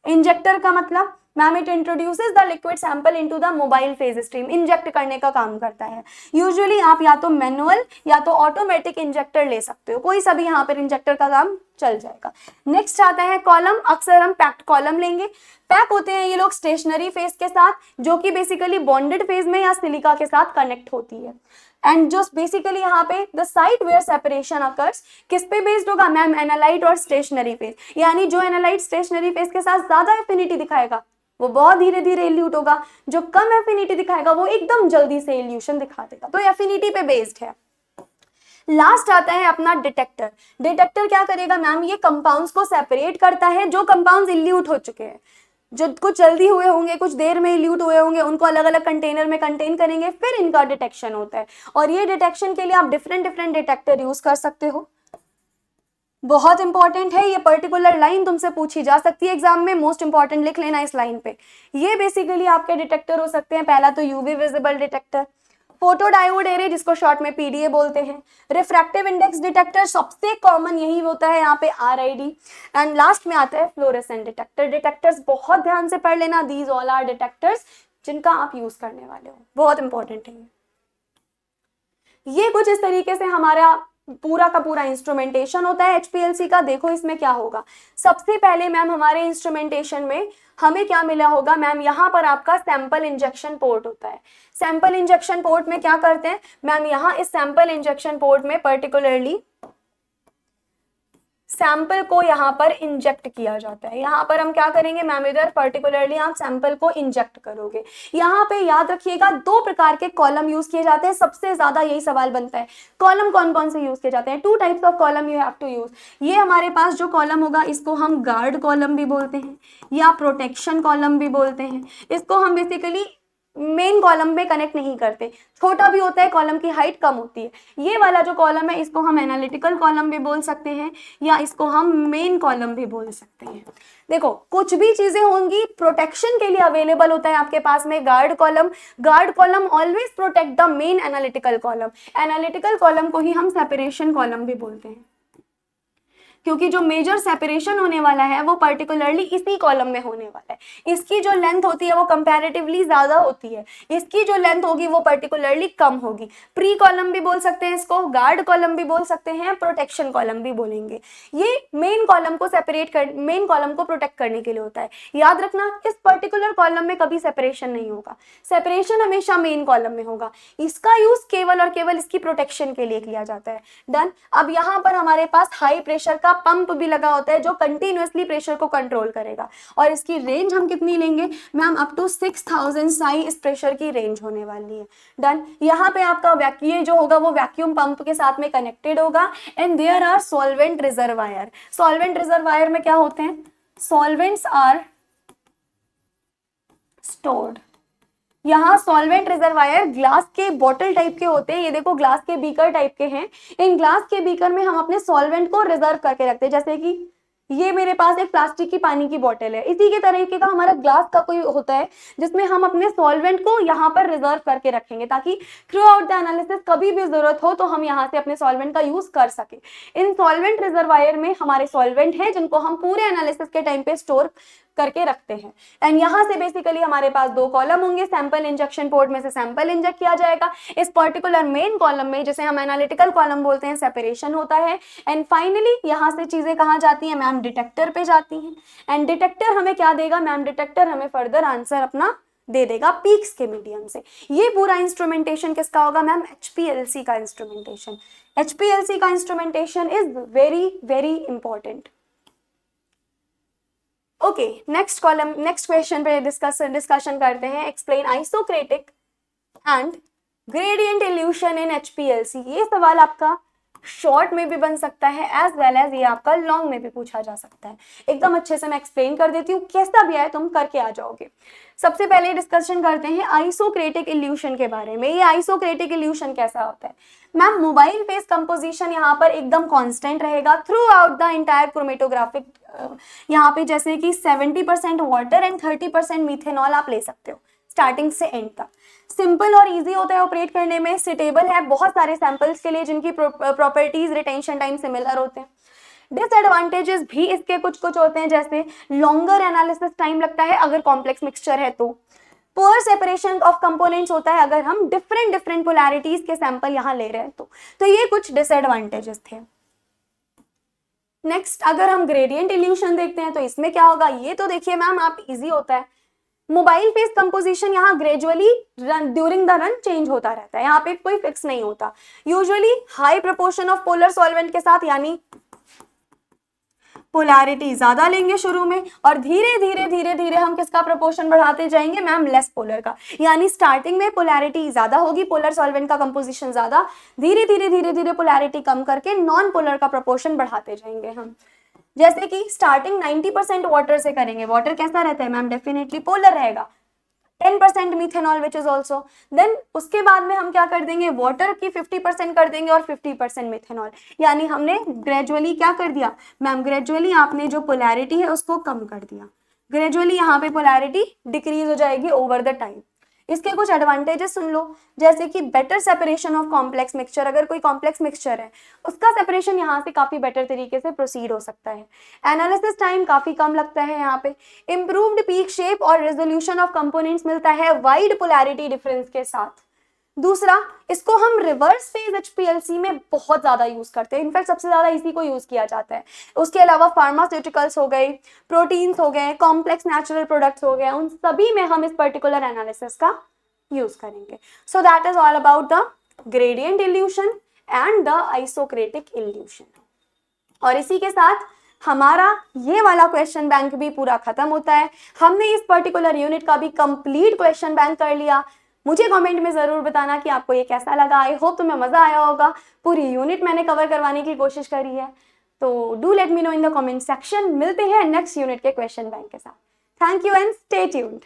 इंजेक्टर का मतलब ma'am it introduces the liquid sample into the mobile phase stream. Inject करने का काम करता है। यूजुअली आप या तो मैनुअल या तो ऑटोमेटिक इंजेक्टर ले सकते हो, कोई सा भी यहाँ पर इंजेक्टर का काम चल जाएगा। नेक्स्ट आता है कॉलम। अक्सर हम पैक्ड कॉलम लेंगे। पैक होते हैं ये लोग स्टेशनरी फेज के साथ, जो कि बेसिकली बॉन्डेड फेज में या सिलिका के साथ कनेक्ट होती है। एंड जो बेसिकली यहाँ पे the site where separation occurs, किस पे बेस्ड होगा मैम, एनालाइट और स्टेशनरी फेज। यानी जो एनालाइट स्टेशनरी फेज के साथ ज्यादा एफिनिटी दिखाएगा वो बहुत धीरे धीरे इल्यूट होगा, जो कम एफिनिटी दिखाएगा वो एकदम जल्दी से इल्यूशन दिखा देगा। तो एफिनिटी पे बेस्ड है। लास्ट आता है अपना डिटेक्टर। डिटेक्टर क्या करेगा मैम, ये कंपाउंड्स को सेपरेट करता है। जो कंपाउंड्स इल्यूट हो चुके हैं, जो कुछ जल्दी हुए होंगे, कुछ देर में इल्यूट हुए होंगे, उनको अलग अलग कंटेनर में कंटेन करेंगे, फिर इनका डिटेक्शन होता है। और ये डिटेक्शन के लिए आप डिफरेंट डिटेक्टर यूज कर सकते हो। बहुत इंपॉर्टेंट है ये पर्टिकुलर लाइन, तुमसे पूछी जा सकती है एग्जाम में, मोस्ट इंपॉर्टेंट लिख लेना इस लाइन पे। ये बेसिकली आपके डिटेक्टर हो सकते हैं। पहला तो UV visible detector, photo diode array जिसको शॉर्ट में पीडीए बोलते हैं, रिफ्रैक्टिव इंडेक्स डिटेक्टर, सबसे कॉमन यही होता है यहाँ पे आरआईडी, एंड लास्ट में आता है फ्लोरेसेंट डिटेक्टर। डिटेक्टर्स बहुत ध्यान से पढ़ लेना, दीज ऑल आर डिटेक्टर्स जिनका आप यूज करने वाले हो, बहुत इंपॉर्टेंट है। ये कुछ इस तरीके से हमारा पूरा का पूरा इंस्ट्रूमेंटेशन होता है एचपीएलसी का। देखो इसमें क्या होगा। सबसे पहले मैम हमारे इंस्ट्रूमेंटेशन में हमें क्या मिला होगा मैम, यहाँ पर आपका सैंपल इंजेक्शन पोर्ट होता है। सैंपल इंजेक्शन पोर्ट में क्या करते हैं मैम, यहाँ इस सैंपल इंजेक्शन पोर्ट में पर्टिकुलरली सैंपल को यहाँ पर इंजेक्ट किया जाता है। यहाँ पर हम क्या करेंगे मैम, इधर पर्टिकुलरली आप सैंपल को इंजेक्ट करोगे। यहाँ पे याद रखिएगा 2 प्रकार के कॉलम यूज किए जाते हैं। सबसे ज्यादा यही सवाल बनता है, कॉलम कौन कौन से यूज किए जाते हैं। 2 types of column you have to use. ये हमारे पास जो कॉलम होगा इसको हम गार्ड कॉलम भी बोलते हैं या प्रोटेक्शन कॉलम भी बोलते हैं। इसको हम बेसिकली मेन कॉलम में कनेक्ट नहीं करते, छोटा भी होता है, कॉलम की हाइट कम होती है। ये वाला जो कॉलम है इसको हम एनालिटिकल कॉलम भी बोल सकते हैं या इसको हम मेन कॉलम भी बोल सकते हैं। देखो कुछ भी चीजें होंगी प्रोटेक्शन के लिए अवेलेबल होता है आपके पास में guard column. Guard column always protect the main analytical column. Analytical column को ही हम सेपरेशन कॉलम भी बोलते हैं, क्योंकि जो मेजर सेपरेशन होने वाला है वो पर्टिकुलरली इसी कॉलम में होने वाला है। इसकी जो लेंथ होती है वो कंपैरेटिवली ज्यादा होती है, इसकी जो लेंथ होगी वो पर्टिकुलरली कम होगी। प्री कॉलम भी बोल सकते हैं इसको, गार्ड कॉलम भी बोल सकते हैं, प्रोटेक्शन कॉलम भी बोलेंगे। ये मेन कॉलम को सेपरेट कर, मेन कॉलम को प्रोटेक्ट करने के लिए होता है। याद रखना इस पर्टिकुलर कॉलम में कभी सेपरेशन नहीं होगा, सेपरेशन हमेशा मेन कॉलम में होगा। इसका यूज केवल और केवल इसकी प्रोटेक्शन के लिए किया जाता है। डन। अब यहाँ पर हमारे पास हाई प्रेशर का पंप भी लगा होता है जो कंटिन्यूअसली प्रेशर को कंट्रोल करेगा। और इसकी रेंज हम कितनी लेंगे मैम, अप टू 6000 साई इस प्रेशर की रेंज होने वाली है। डन। यहाँ पे आपका वैक्यूम जो होगा वो वैक्यूम पंप के साथ में कनेक्टेड होगा। And there are solvent reservoir. Solvent reservoir में क्या होते हैं, सॉल्वेंट्स आर स्टोर्ड। यहाँ सॉल्वेंट रिजर्वायर ग्लास के बॉटल टाइप के होते हैं, ये देखो ग्लास के बीकर टाइप के हैं। इन ग्लास के बीकर में हम अपने सॉल्वेंट को रिजर्व करके रखते हैं, जैसे कि ये मेरे पास एक प्लास्टिक की पानी की बोतल है, इसी के तरीके का हमारा ग्लास का कोई होता है जिसमें हम अपने सॉल्वेंट को यहाँ पर रिजर्व करके रखेंगे ताकि थ्रू आउट द एनालिसिस कभी भी जरूरत हो तो हम यहाँ से अपने सॉल्वेंट का यूज कर सके। इन सॉल्वेंट रिजर्वायर में हमारे सॉल्वेंट है जिनको हम पूरे एनालिसिस के टाइम पे स्टोर करके रखते हैं। एंड यहाँ से बेसिकली हमारे पास दो कॉलम होंगे, सैंपल इंजेक्शन पोर्ट में से सैंपल इंजेक्ट किया जाएगा। इस पर्टिकुलर मेन कॉलम में, जिसे हम एनालिटिकल कॉलम बोलते हैं, सेपरेशन होता है। एंड फाइनली यहाँ से चीजें कहाँ जाती हैं मैम, डिटेक्टर पे जाती हैं। एंड डिटेक्टर हमें क्या देगा मैम, डिटेक्टर हमें फर्दर आंसर अपना दे देगा पीक्स के मीडियम से। ये पूरा इंस्ट्रूमेंटेशन किसका होगा मैम, एचपीएलसी का इंस्ट्रूमेंटेशन। एचपीएलसी का instrumentation is very very important. Okay, next column, next question पे डिस्कशन करते हैं। Explain आइसोक्रेटिक and gradient evolution in HPLC. ये सवाल आपका शॉर्ट में भी बन सकता है एज वेल एज ये आपका लॉन्ग में भी पूछा जा सकता है। एकदम अच्छे से मैं एक्सप्लेन कर देती हूँ, कैसा भी आए तुम करके आ जाओगे। सबसे पहले डिस्कशन करते हैं आइसोक्रेटिक इल्यूशन के बारे में। ये आइसोक्रेटिक इल्यूशन कैसा होता है मैम, मोबाइल फेस कंपोजिशन यहाँ पर एकदम कांस्टेंट रहेगा through out the entire chromatographic. यहाँ पे जैसे कि 70% वाटर एंड 30% मीथेनॉल आप ले सकते हो स्टार्टिंग से एंड तक। सिंपल और इजी होता है ऑपरेट करने में, सुटेबल है बहुत सारे सैंपल्स के लिए जिनकी प्रॉपर्टीज रिटेंशन टाइम सिमिलर होते हैं। डिसएडवांटेजेस भी इसके कुछ कुछ होते हैं, जैसे लॉन्गर एनालिसिस टाइम लगता है अगर कॉम्प्लेक्स मिक्सचर है तो। पुअर सेपरेशन ऑफ कंपोनेंट्स होता है अगर हम डिफरेंट पोलैरिटीज के सैंपल यहाँ ले रहे हैं तो ये कुछ डिसएडवांटेजेस थे। नेक्स्ट अगर हम ग्रेडियंट इल्यूशन देखते हैं तो इसमें क्या होगा, ये तो देखिए मैम आप इजी होता है। मोबाइल फेस कंपोजिशन यहाँ gradually during the run change होता रहता है, यहाँ पे कोई फिक्स नहीं होता। Usually high proportion of polar solvent के साथ, यानी पोलैरिटी ज्यादा लेंगे शुरू में और धीरे धीरे हम किसका प्रोपोर्शन बढ़ाते जाएंगे मैम, लेस पोलर का। यानी स्टार्टिंग में पोलैरिटी ज्यादा होगी, पोलर सॉल्वेंट का कंपोजिशन ज्यादा, धीरे धीरे पोलैरिटी कम करके नॉन पोलर का प्रोपोर्शन बढ़ाते जाएंगे हम। जैसे कि स्टार्टिंग 90% वाटर से करेंगे, वाटर कैसा रहता है मैम, डेफिनेटली पोलर रहेगा। 10% methanol which is also, then उसके बाद में हम क्या कर देंगे, वाटर की 50% कर देंगे और 50% मिथेनॉल। यानी हमने ग्रेजुअली क्या कर दिया मैम, ग्रेजुअली आपने जो पोलैरिटी है उसको कम कर दिया, ग्रेजुअली यहाँ पे पोलैरिटी डिक्रीज हो जाएगी ओवर द टाइम। इसके कुछ एडवांटेजेस सुन लो, जैसे कि better separation of complex mixture. अगर कोई कॉम्प्लेक्स मिक्सचर है उसका सेपरेशन यहाँ से काफी बेटर तरीके से प्रोसीड हो सकता है। एनालिसिस टाइम काफी कम लगता है यहाँ पे। इंप्रूव्ड पीक शेप और रेजोल्यूशन ऑफ कंपोनेंट्स मिलता है वाइड पोलैरिटी डिफरेंस के साथ। दूसरा, इसको हम रिवर्स फेज एचपीएलसी में बहुत ज्यादा यूज करते हैं, इनफैक्ट सबसे ज्यादा इसी को यूज किया जाता है। उसके अलावा फार्मास्यूटिकल्स हो गए, प्रोटीन्स हो गए, कॉम्प्लेक्स नेचुरल प्रोडक्ट्स हो गए, उन सभी में हम इस पर्टिकुलर एनालिसिस का यूज करेंगे। So that is all about the gradient evolution and the आइसोक्रेटिक evolution. और इसी के साथ हमारा ये वाला क्वेश्चन बैंक भी पूरा खत्म होता है। हमने इस पर्टिकुलर यूनिट का भी कंप्लीट क्वेश्चन बैंक कर लिया। मुझे कमेंट में जरूर बताना कि आपको ये कैसा लगा। आई होप तुम्हें मजा आया होगा। पूरी यूनिट मैंने कवर करवाने की कोशिश करी है, तो do let me know in the comment section. मिलते हैं नेक्स्ट यूनिट के क्वेश्चन बैंक के साथ। Thank you and stay tuned.